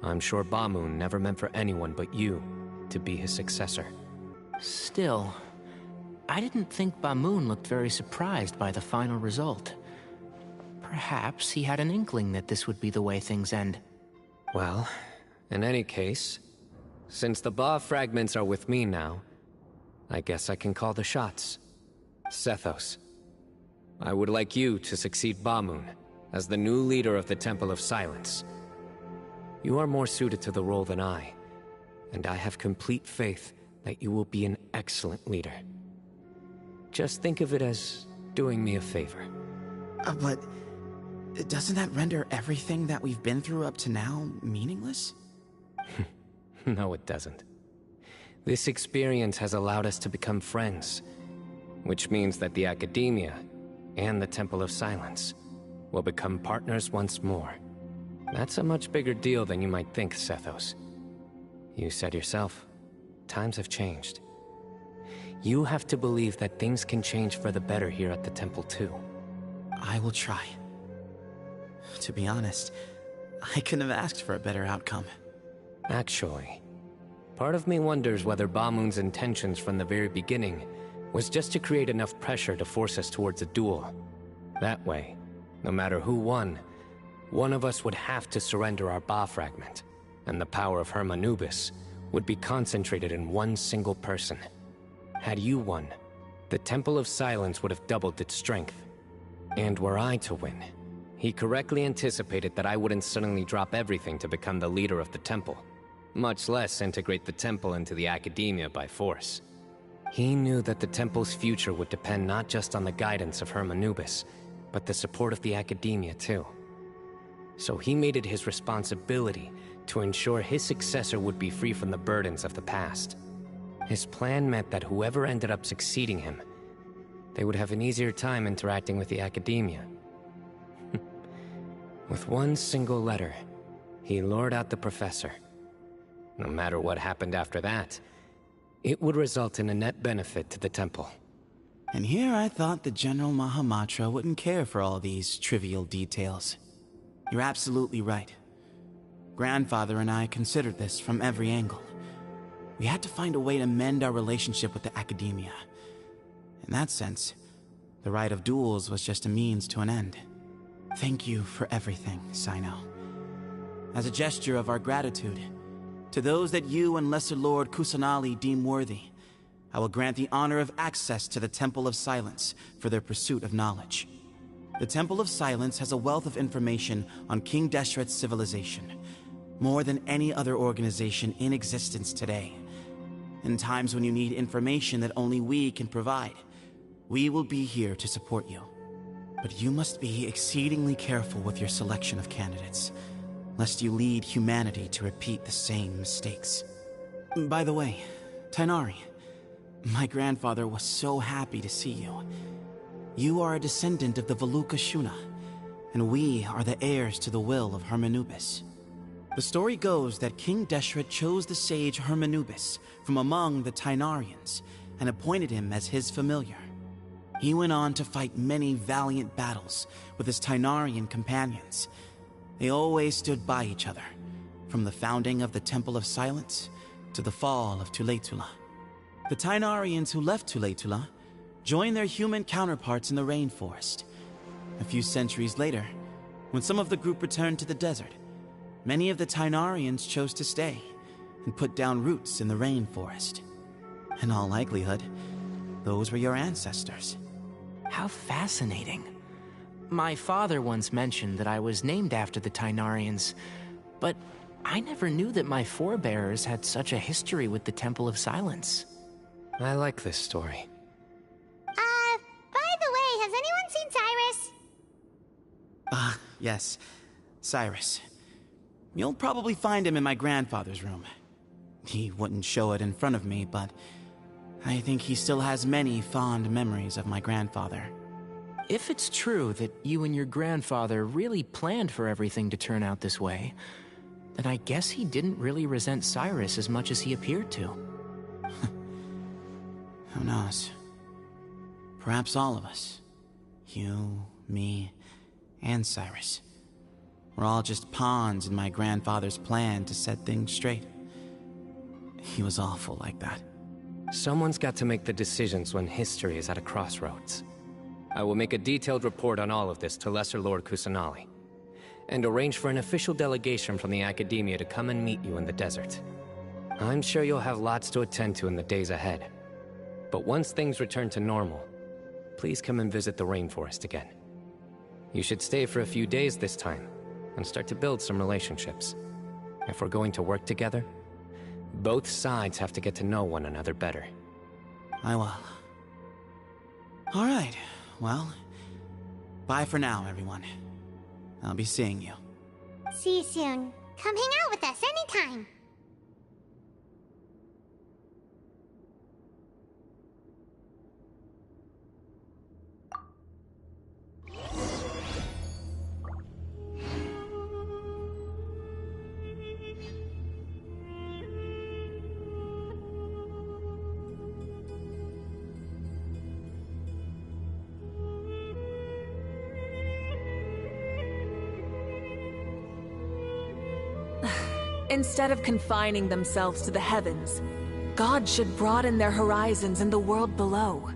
I'm sure Bamoon never meant for anyone but you to be his successor. Still, I didn't think Bamoon looked very surprised by the final result. Perhaps he had an inkling that this would be the way things end. Well, in any case, since the Ba fragments are with me now, I guess I can call the shots. Sethos, I would like you to succeed Bamoon as the new leader of the Temple of Silence. You are more suited to the role than I, and I have complete faith that you will be an excellent leader. Just think of it as doing me a favor. But doesn't that render everything that we've been through up to now meaningless? No, it doesn't. This experience has allowed us to become friends, which means that the Academia and the Temple of Silence will become partners once more. That's a much bigger deal than you might think, Sethos. You said yourself, times have changed. You have to believe that things can change for the better here at the Temple too. I will try. To be honest, I couldn't have asked for a better outcome. Actually, part of me wonders whether Bamoon's intentions from the very beginning was just to create enough pressure to force us towards a duel. That way, no matter who won, one of us would have to surrender our Ba fragment, and the power of Hermanubis would be concentrated in one single person. Had you won, the Temple of Silence would have doubled its strength. And were I to win, he correctly anticipated that I wouldn't suddenly drop everything to become the leader of the Temple, much less integrate the Temple into the Academia by force. He knew that the Temple's future would depend not just on the guidance of Hermanubis, but the support of the Academia too. So he made it his responsibility to ensure his successor would be free from the burdens of the past. His plan meant that whoever ended up succeeding him, they would have an easier time interacting with the Academia. With one single letter, he lured out the professor. No matter what happened after that, it would result in a net benefit to the Temple. And here I thought the General Mahamatra wouldn't care for all these trivial details. You're absolutely right. Grandfather and I considered this from every angle. We had to find a way to mend our relationship with the Academia. In that sense, the right of duels was just a means to an end. Thank you for everything, Sino. As a gesture of our gratitude, to those that you and Lesser Lord Kusanali deem worthy, I will grant the honor of access to the Temple of Silence for their pursuit of knowledge. The Temple of Silence has a wealth of information on King Deshret's civilization, more than any other organization in existence today. In times when you need information that only we can provide, we will be here to support you. But you must be exceedingly careful with your selection of candidates, lest you lead humanity to repeat the same mistakes. By the way, Tainari, my grandfather was so happy to see you. You are a descendant of the Veluca Shuna, and we are the heirs to the will of Hermanubis. The story goes that King Deshret chose the sage Hermanubis from among the Tainarians and appointed him as his familiar. He went on to fight many valiant battles with his Tainarian companions. They always stood by each other, from the founding of the Temple of Silence to the fall of Tuletula. The Tainarians who left Tuletula joined their human counterparts in the rainforest. A few centuries later, when some of the group returned to the desert, many of the Tainarians chose to stay and put down roots in the rainforest. In all likelihood, those were your ancestors. How fascinating. My father once mentioned that I was named after the Tainarians, but I never knew that my forebears had such a history with the Temple of Silence. I like this story. By the way, has anyone seen Cyrus? Yes, Cyrus. You'll probably find him in my grandfather's room. He wouldn't show it in front of me, but I think he still has many fond memories of my grandfather. If it's true that you and your grandfather really planned for everything to turn out this way, then I guess he didn't really resent Cyrus as much as he appeared to. Who knows? Perhaps all of us. You, me, and Cyrus. We're all just pawns in my grandfather's plan to set things straight. He was awful like that. Someone's got to make the decisions when history is at a crossroads. I will make a detailed report on all of this to Lesser Lord Kusanali, and arrange for an official delegation from the Academia to come and meet you in the desert. I'm sure you'll have lots to attend to in the days ahead. But once things return to normal, please come and visit the rainforest again. You should stay for a few days this time, and start to build some relationships. If we're going to work together, both sides have to get to know one another better. I will. Alright, well, bye for now, everyone. I'll be seeing you. See you soon. Come hang out with us anytime. Instead of confining themselves to the heavens, God should broaden their horizons in the world below.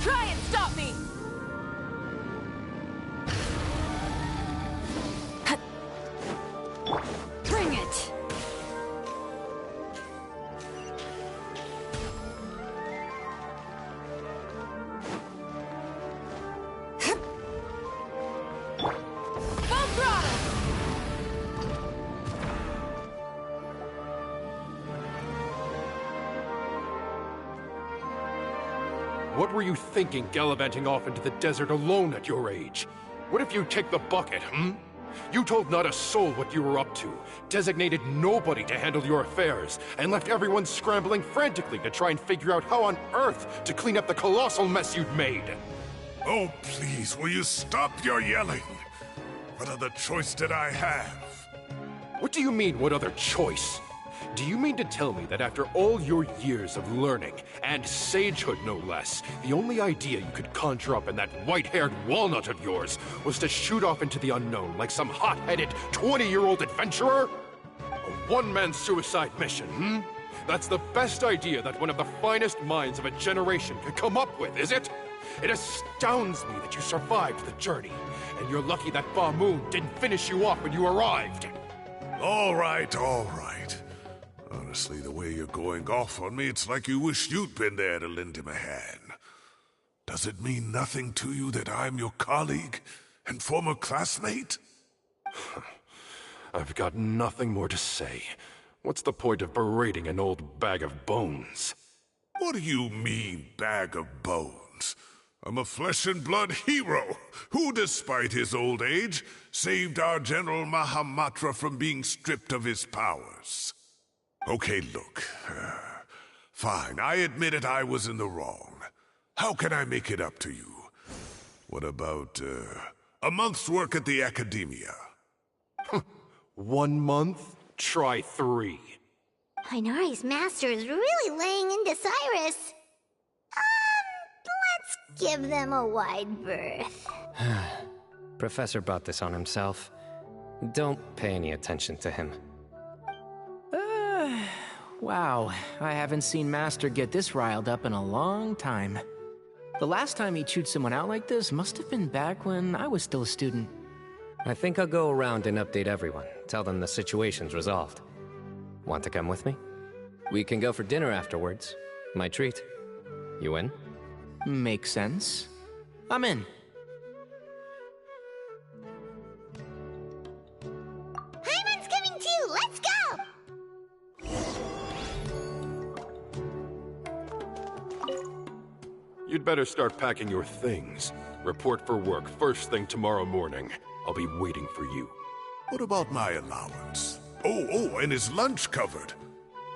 Try and stop me! Bring it! Full throttle! What were you thinking gallivanting off into the desert alone at your age? What if you take the bucket, You told not a soul what you were up to, designated nobody to handle your affairs, and left everyone scrambling frantically to try and figure out how on earth to clean up the colossal mess you'd made. Oh, please, will you stop your yelling? What other choice did I have? What do you mean, what other choice? Do you mean to tell me that after all your years of learning, and sagehood no less, the only idea you could conjure up in that white-haired walnut of yours was to shoot off into the unknown like some hot-headed 20-year-old adventurer? A one-man suicide mission, hmm? That's the best idea that one of the finest minds of a generation could come up with, is it? It astounds me that you survived the journey, and you're lucky that Ba Moon didn't finish you off when you arrived. All right, all right. Honestly, the way you're going off on me, it's like you wish you'd been there to lend him a hand. Does it mean nothing to you that I'm your colleague and former classmate? I've got nothing more to say. What's the point of berating an old bag of bones? What do you mean, bag of bones? I'm a flesh-and-blood hero who, despite his old age, saved our General Mahamatra from being stripped of his powers. Okay, look. Fine, I admit it, I was in the wrong. How can I make it up to you? What about, a month's work at the Academia? 1 month? Try 3. Inari's master is really laying into Cyrus. Let's give them a wide berth. Professor brought this on himself. Don't pay any attention to him. Wow, I haven't seen Master get this riled up in a long time. The last time he chewed someone out like this must have been back when I was still a student. I think I'll go around and update everyone. Tell them the situation's resolved. Want to come with me? We can go for dinner afterwards. My treat. You in? Makes sense. I'm in. Hyman's coming too! Let's go! You'd better start packing your things. Report for work first thing tomorrow morning. I'll be waiting for you. What about my allowance? Oh, and his lunch covered.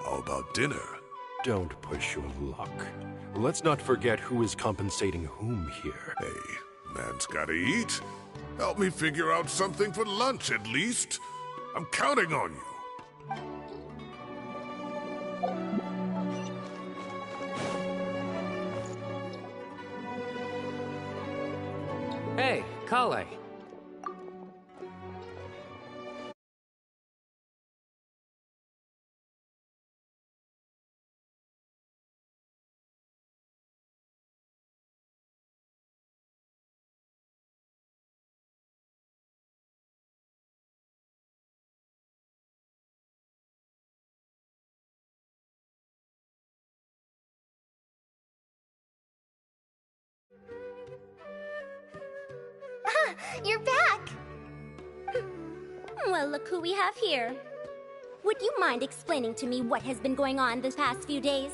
How about dinner? Don't push your luck. Let's not forget who is compensating whom here. Hey, man's gotta eat. Help me figure out something for lunch at least. I'm counting on you. Hey, Kale. You're back! Well, look who we have here. Would you mind explaining to me what has been going on this past few days?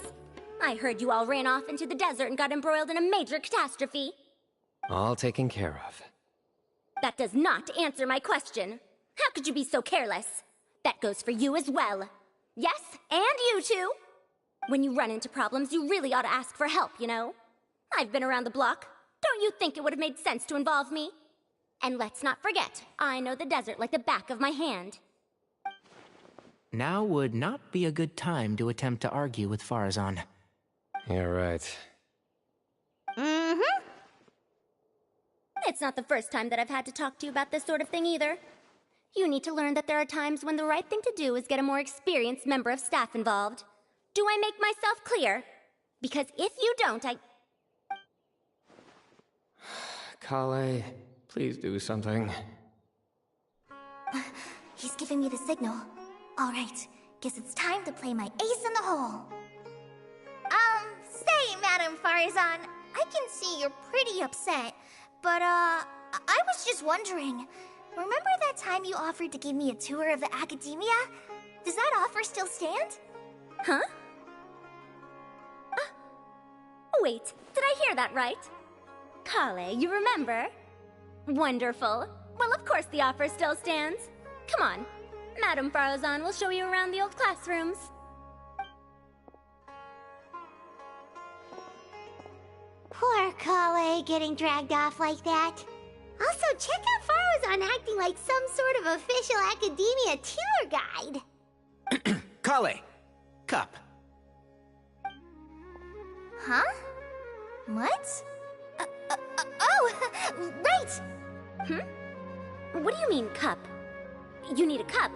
I heard you all ran off into the desert and got embroiled in a major catastrophe. All taken care of. That does not answer my question. How could you be so careless? That goes for you as well. Yes, and you too. When you run into problems, you really ought to ask for help, you know? I've been around the block. Don't you think it would have made sense to involve me? And let's not forget, I know the desert like the back of my hand. Now would not be a good time to attempt to argue with Farazan. You're right. Mm-hmm. It's not the first time that I've had to talk to you about this sort of thing either. You need to learn that there are times when the right thing to do is get a more experienced member of staff involved. Do I make myself clear? Because if you don't, Kale, please do something. He's giving me the signal. All right, guess it's time to play my ace in the hole. Say, Madam Farazan, I can see you're pretty upset, but, I was just wondering, remember that time you offered to give me a tour of the Academia? Does that offer still stand? Huh? Wait, did I hear that right? Kale, you remember? Wonderful. Well, of course the offer still stands. Come on. Madam Farazan will show you around the old classrooms. Poor Kale getting dragged off like that. Also, check out Farazan acting like some sort of official Academia tour guide. Kale! Cup. Huh? What? Oh, right! What do you mean, cup? You need a cup.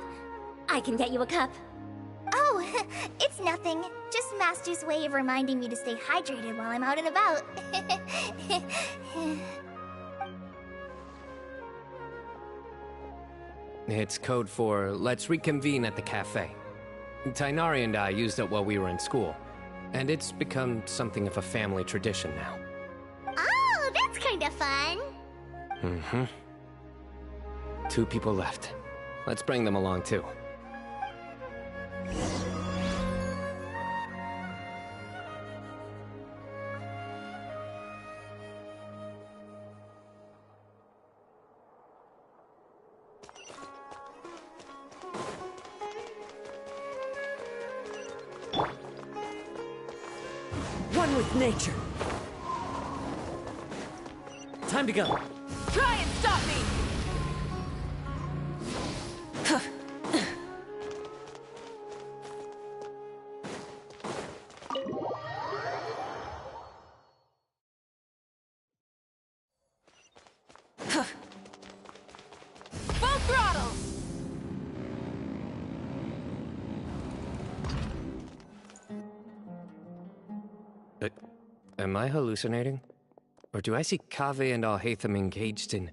I can get you a cup. It's nothing. Just Master's way of reminding me to stay hydrated while I'm out and about. It's code for let's reconvene at the cafe. Tainari and I used it while we were in school, and it's become something of a family tradition now. Oh, that's kind of fun. Mm-hmm. 2 people left. Let's bring them along too. One with nature. Time to go. Try and stop me! Full throttle! Am I hallucinating? Or do I see Kaveh and Alhaitham engaged in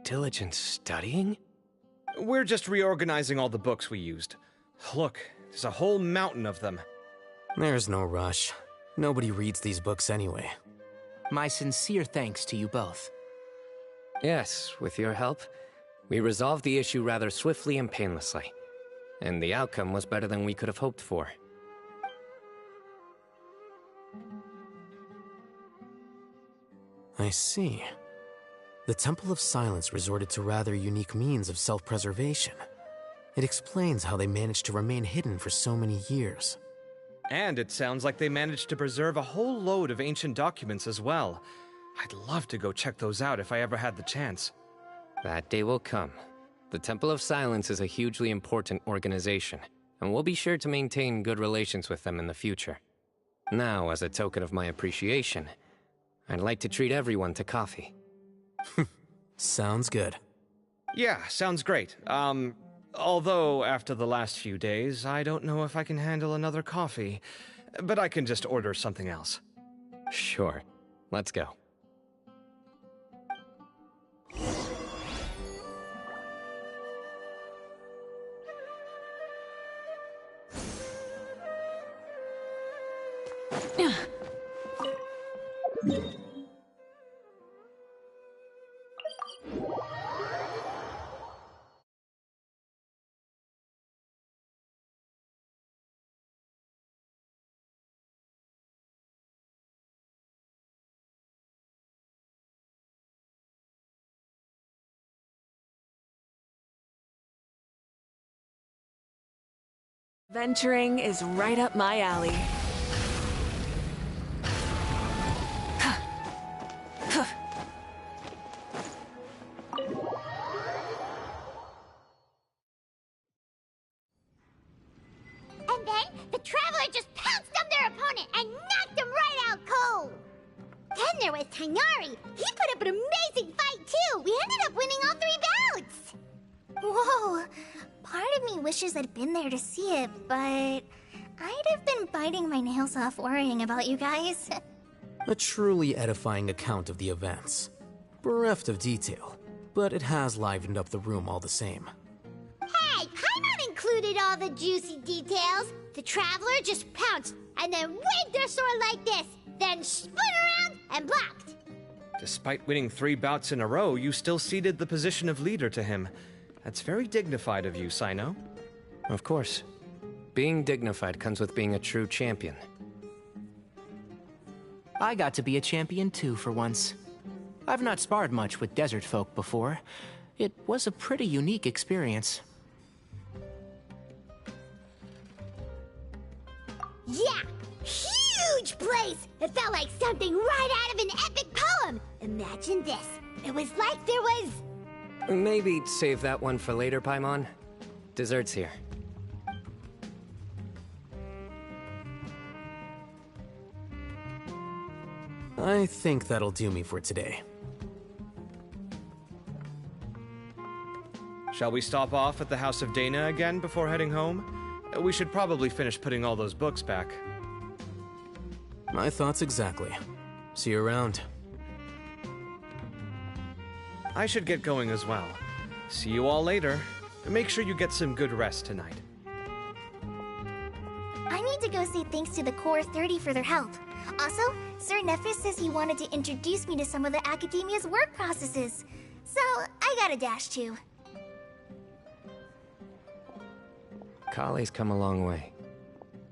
diligent studying? We're just reorganizing all the books we used. Look, there's a whole mountain of them. There's no rush. Nobody reads these books anyway. My sincere thanks to you both. Yes, with your help, we resolved the issue rather swiftly and painlessly. And the outcome was better than we could have hoped for. I see. The Temple of Silence resorted to rather unique means of self-preservation. It explains how they managed to remain hidden for so many years. And it sounds like they managed to preserve a whole load of ancient documents as well. I'd love to go check those out if I ever had the chance. That day will come. The Temple of Silence is a hugely important organization, and we'll be sure to maintain good relations with them in the future. Now, as a token of my appreciation, I'd like to treat everyone to coffee. Sounds good. Yeah, sounds great. Although after the last few days, I don't know if I can handle another coffee. But I can just order something else. Sure. Let's go. Venturing is right up my alley. And then, the Traveler just pounced on their opponent and knocked him right out cold! Then there was Tainari. He put up an amazing fight, too! We ended up winning all 3 bouts! Whoa! Part of me wishes I'd been there to see it, but I'd have been biting my nails off worrying about you guys. A truly edifying account of the events. Bereft of detail, but it has livened up the room all the same. Hey, Paimon included all the juicy details. The Traveler just pounced and then waved their sword like this, then spun around and blocked. Despite winning 3 bouts in a row, you still ceded the position of leader to him. That's very dignified of you, Sino. Of course. Being dignified comes with being a true champion. I got to be a champion too for once. I've not sparred much with desert folk before. It was a pretty unique experience. Yeah! Huge place! It felt like something right out of an epic poem! Imagine this. It was like there was... Maybe save that one for later, Paimon. Dessert's here. I think that'll do me for today. Shall we stop off at the House of Dana again before heading home? We should probably finish putting all those books back. My thoughts exactly. See you around. I should get going as well. See you all later. Make sure you get some good rest tonight. I need to go say thanks to the Core 30 for their help. Also, Sir Nephis says he wanted to introduce me to some of the Academia's work processes. So, I gotta dash too. Kali's come a long way.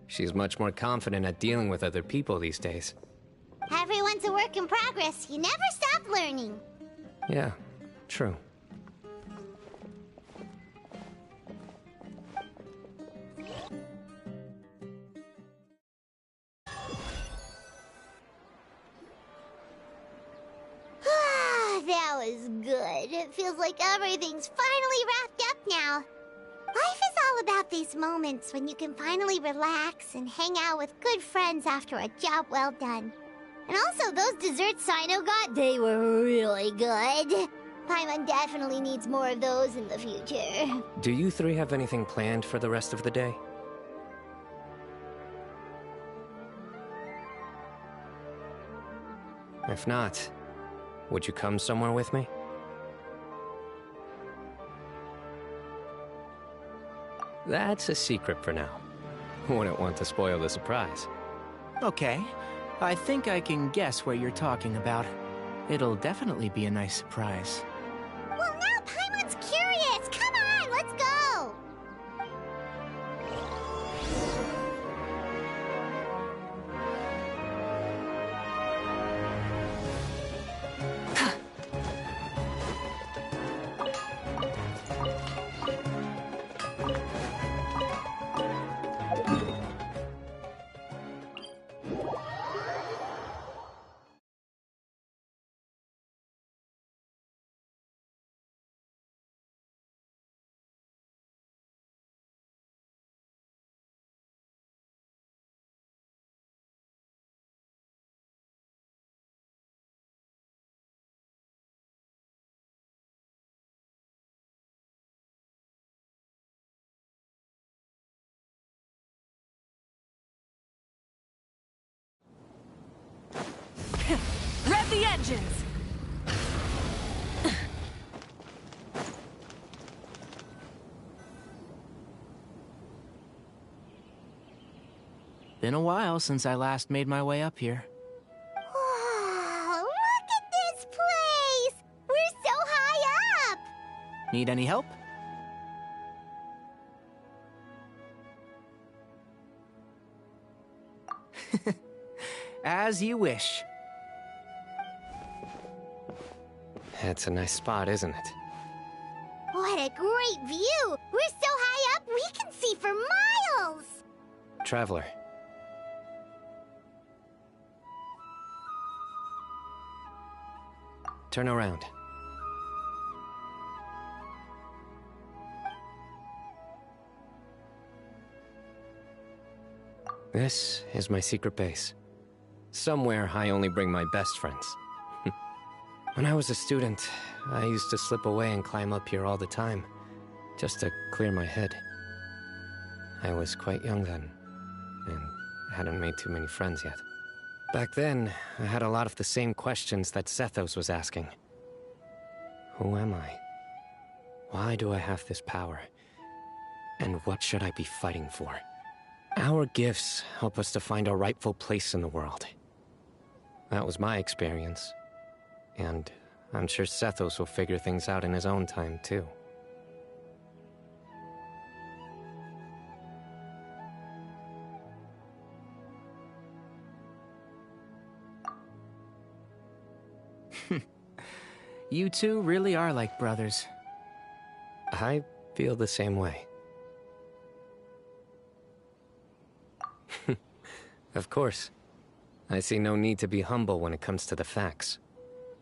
She's much more confident at dealing with other people these days. Everyone's a work in progress. You never stop learning. Yeah, true. That was good. It feels like everything's finally wrapped up now. Life is all about these moments when you can finally relax and hang out with good friends after a job well done. And also, those desserts Sino got, they were really good. Paimon definitely needs more of those in the future. Do you three have anything planned for the rest of the day? If not, would you come somewhere with me? That's a secret for now. Wouldn't want to spoil the surprise. Okay. I think I can guess what you're talking about. It'll definitely be a nice surprise. Well, now Paimon's curious! Come on, let's go! Rev the engines! Been a while since I last made my way up here. Wow, look at this place! We're so high up! Need any help? As you wish. It's a nice spot, isn't it? What a great view! We're so high up, we can see for miles! Traveler. Turn around. This is my secret base. Somewhere I only bring my best friends. When I was a student, I used to slip away and climb up here all the time, just to clear my head. I was quite young then, and hadn't made too many friends yet. Back then, I had a lot of the same questions that Zethos was asking. Who am I? Why do I have this power? And what should I be fighting for? Our gifts help us to find our rightful place in the world. That was my experience. And I'm sure Zethos will figure things out in his own time, too. You two really are like brothers. I feel the same way. Of course. I see no need to be humble when it comes to the facts.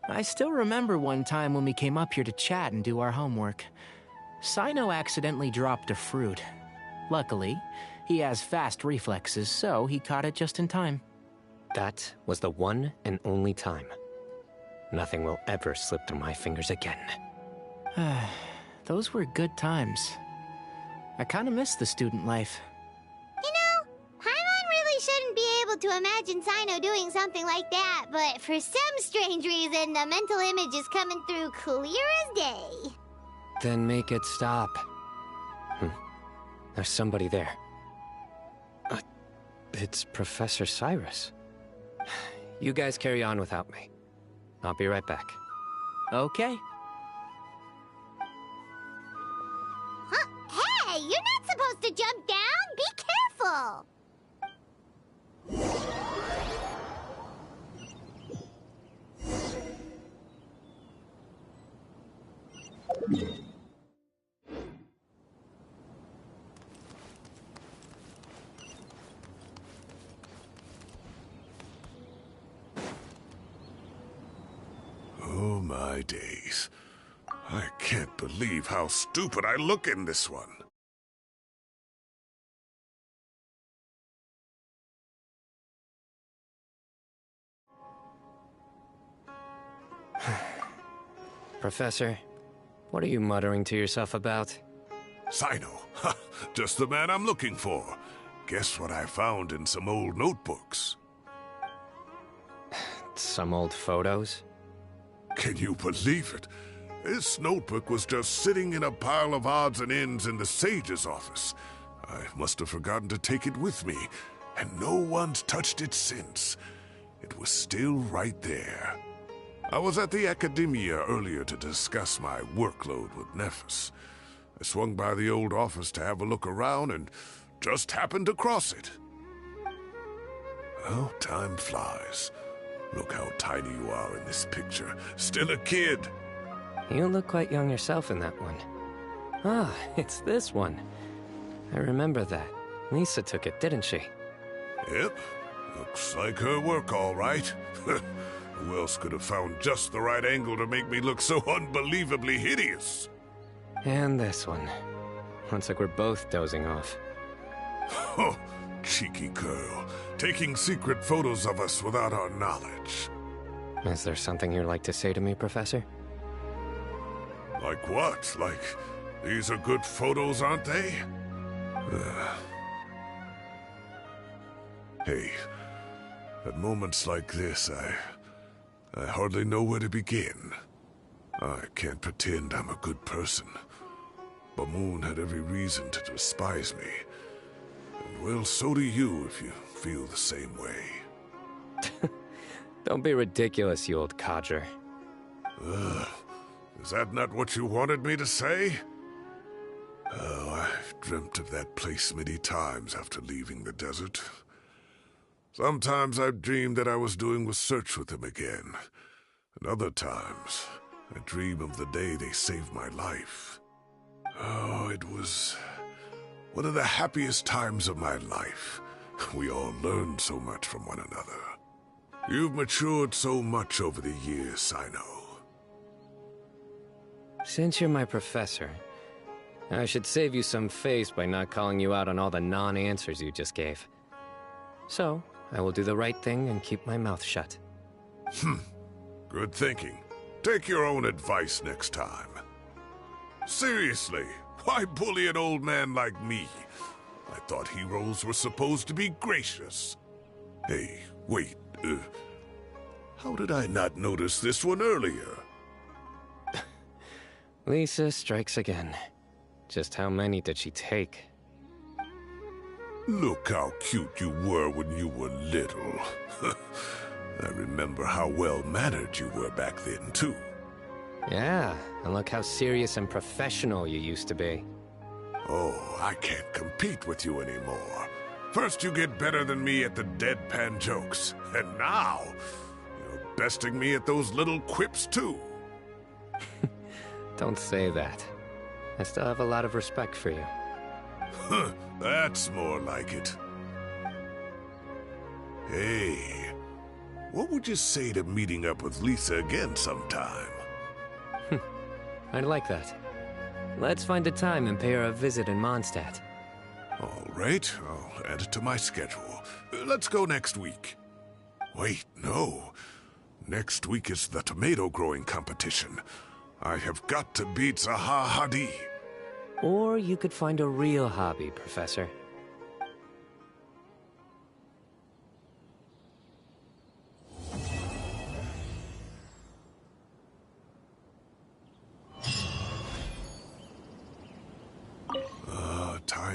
I still remember one time when we came up here to chat and do our homework. Sino accidentally dropped a fruit. Luckily, he has fast reflexes, so he caught it just in time. That was the one and only time. Nothing will ever slip through my fingers again. Those were good times. I kinda miss the student life. to imagine Sino doing something like that, but for some strange reason, the mental image is coming through clear as day. Then make it stop. There's somebody there. It's Professor Cyrus. You guys carry on without me. I'll be right back. Okay. Huh? Hey, you're not supposed to jump down! Be careful! Oh my days. I can't believe how stupid I look in this one. Professor, what are you muttering to yourself about? Sino. Just the man I'm looking for. Guess what I found in some old notebooks? Some old photos? Can you believe it? This notebook was just sitting in a pile of odds and ends in the Sage's office. I must have forgotten to take it with me, and no one's touched it since. It was still right there. I was at the Academia earlier to discuss my workload with Nephis. I swung by the old office to have a look around and just happened to cross it. Well, time flies. Look how tiny you are in this picture. Still a kid. You look quite young yourself in that one. Ah, it's this one. I remember that. Lisa took it, didn't she? Yep. Looks like her work, all right. Who else could have found just the right angle to make me look so unbelievably hideous? And this one. Looks like we're both dozing off. Oh, cheeky girl. Taking secret photos of us without our knowledge. Is there something you'd like to say to me, Professor? Like what? Like, these are good photos, aren't they? Hey, at moments like this, I hardly know where to begin. I can't pretend I'm a good person. Bamoon had every reason to despise me. And well, so do you if you feel the same way. Don't be ridiculous, you old codger. Is that not what you wanted me to say? Oh, I've dreamt of that place many times after leaving the desert. Sometimes I've dreamed that I was doing research with them again. And other times, I dream of the day they saved my life. Oh, it was one of the happiest times of my life. We all learned so much from one another. You've matured so much over the years, I know. Since you're my professor, I should save you some face by not calling you out on all the non-answers you just gave. So, I will do the right thing and keep my mouth shut. Good thinking. Take your own advice next time. Seriously, why bully an old man like me? I thought heroes were supposed to be gracious. Hey, wait, how did I not notice this one earlier? Lisa strikes again. Just how many did she take? Look how cute you were when you were little. I remember how well-mannered you were back then, too. Yeah, and look how serious and professional you used to be. Oh, I can't compete with you anymore. First you get better than me at the deadpan jokes, and now you're besting me at those little quips, too. Don't say that. I still have a lot of respect for you. That's more like it. Hey, what would you say to meeting up with Lisa again sometime? I'd like that. Let's find a time and pay her a visit in Mondstadt. All right, I'll add it to my schedule. Let's go next week. Wait, no. Next week is the tomato growing competition. I have got to beat Zaha Hadi. Or you could find a real hobby, Professor.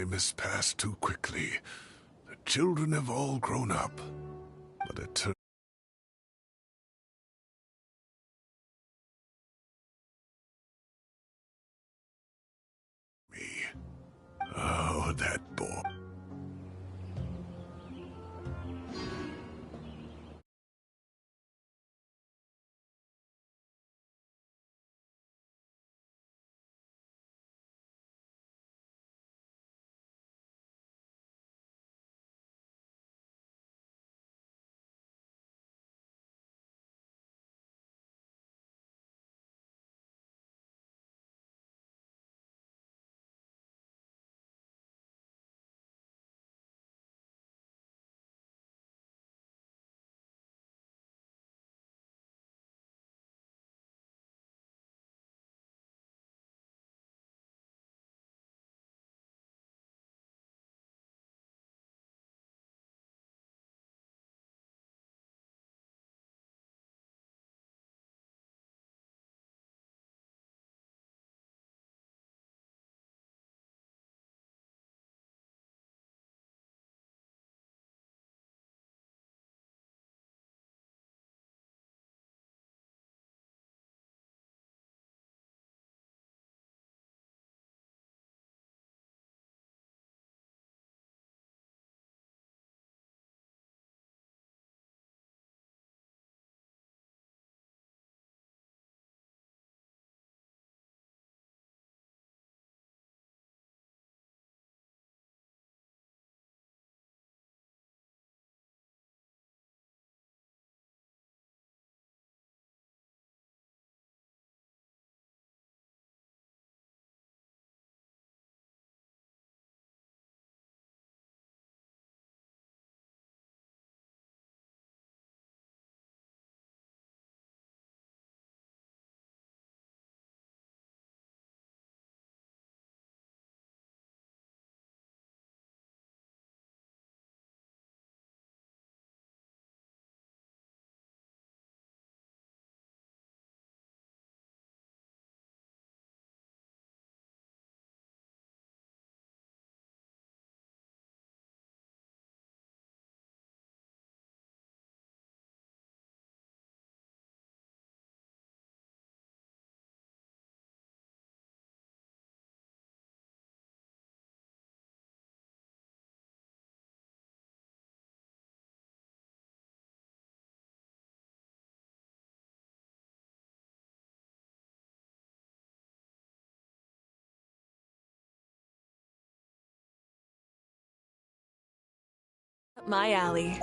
time has passed too quickly. The children have all grown up. But it turns me. Oh, that boy. My alley.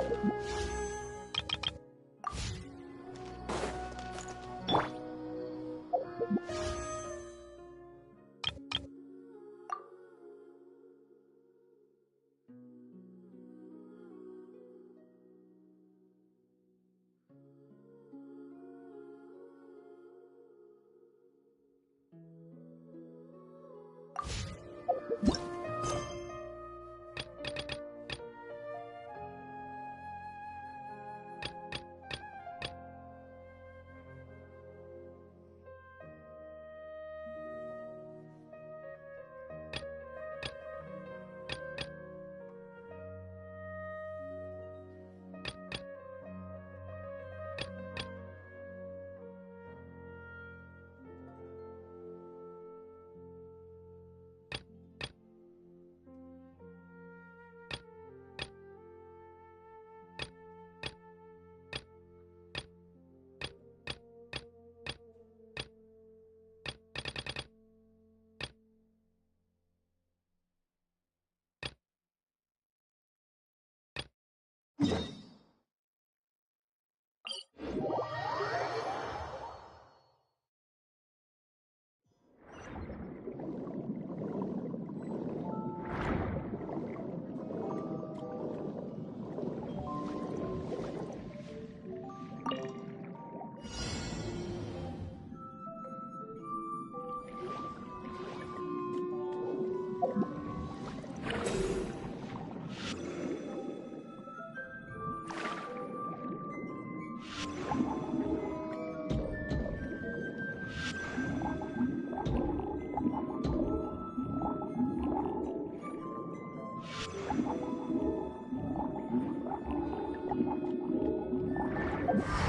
You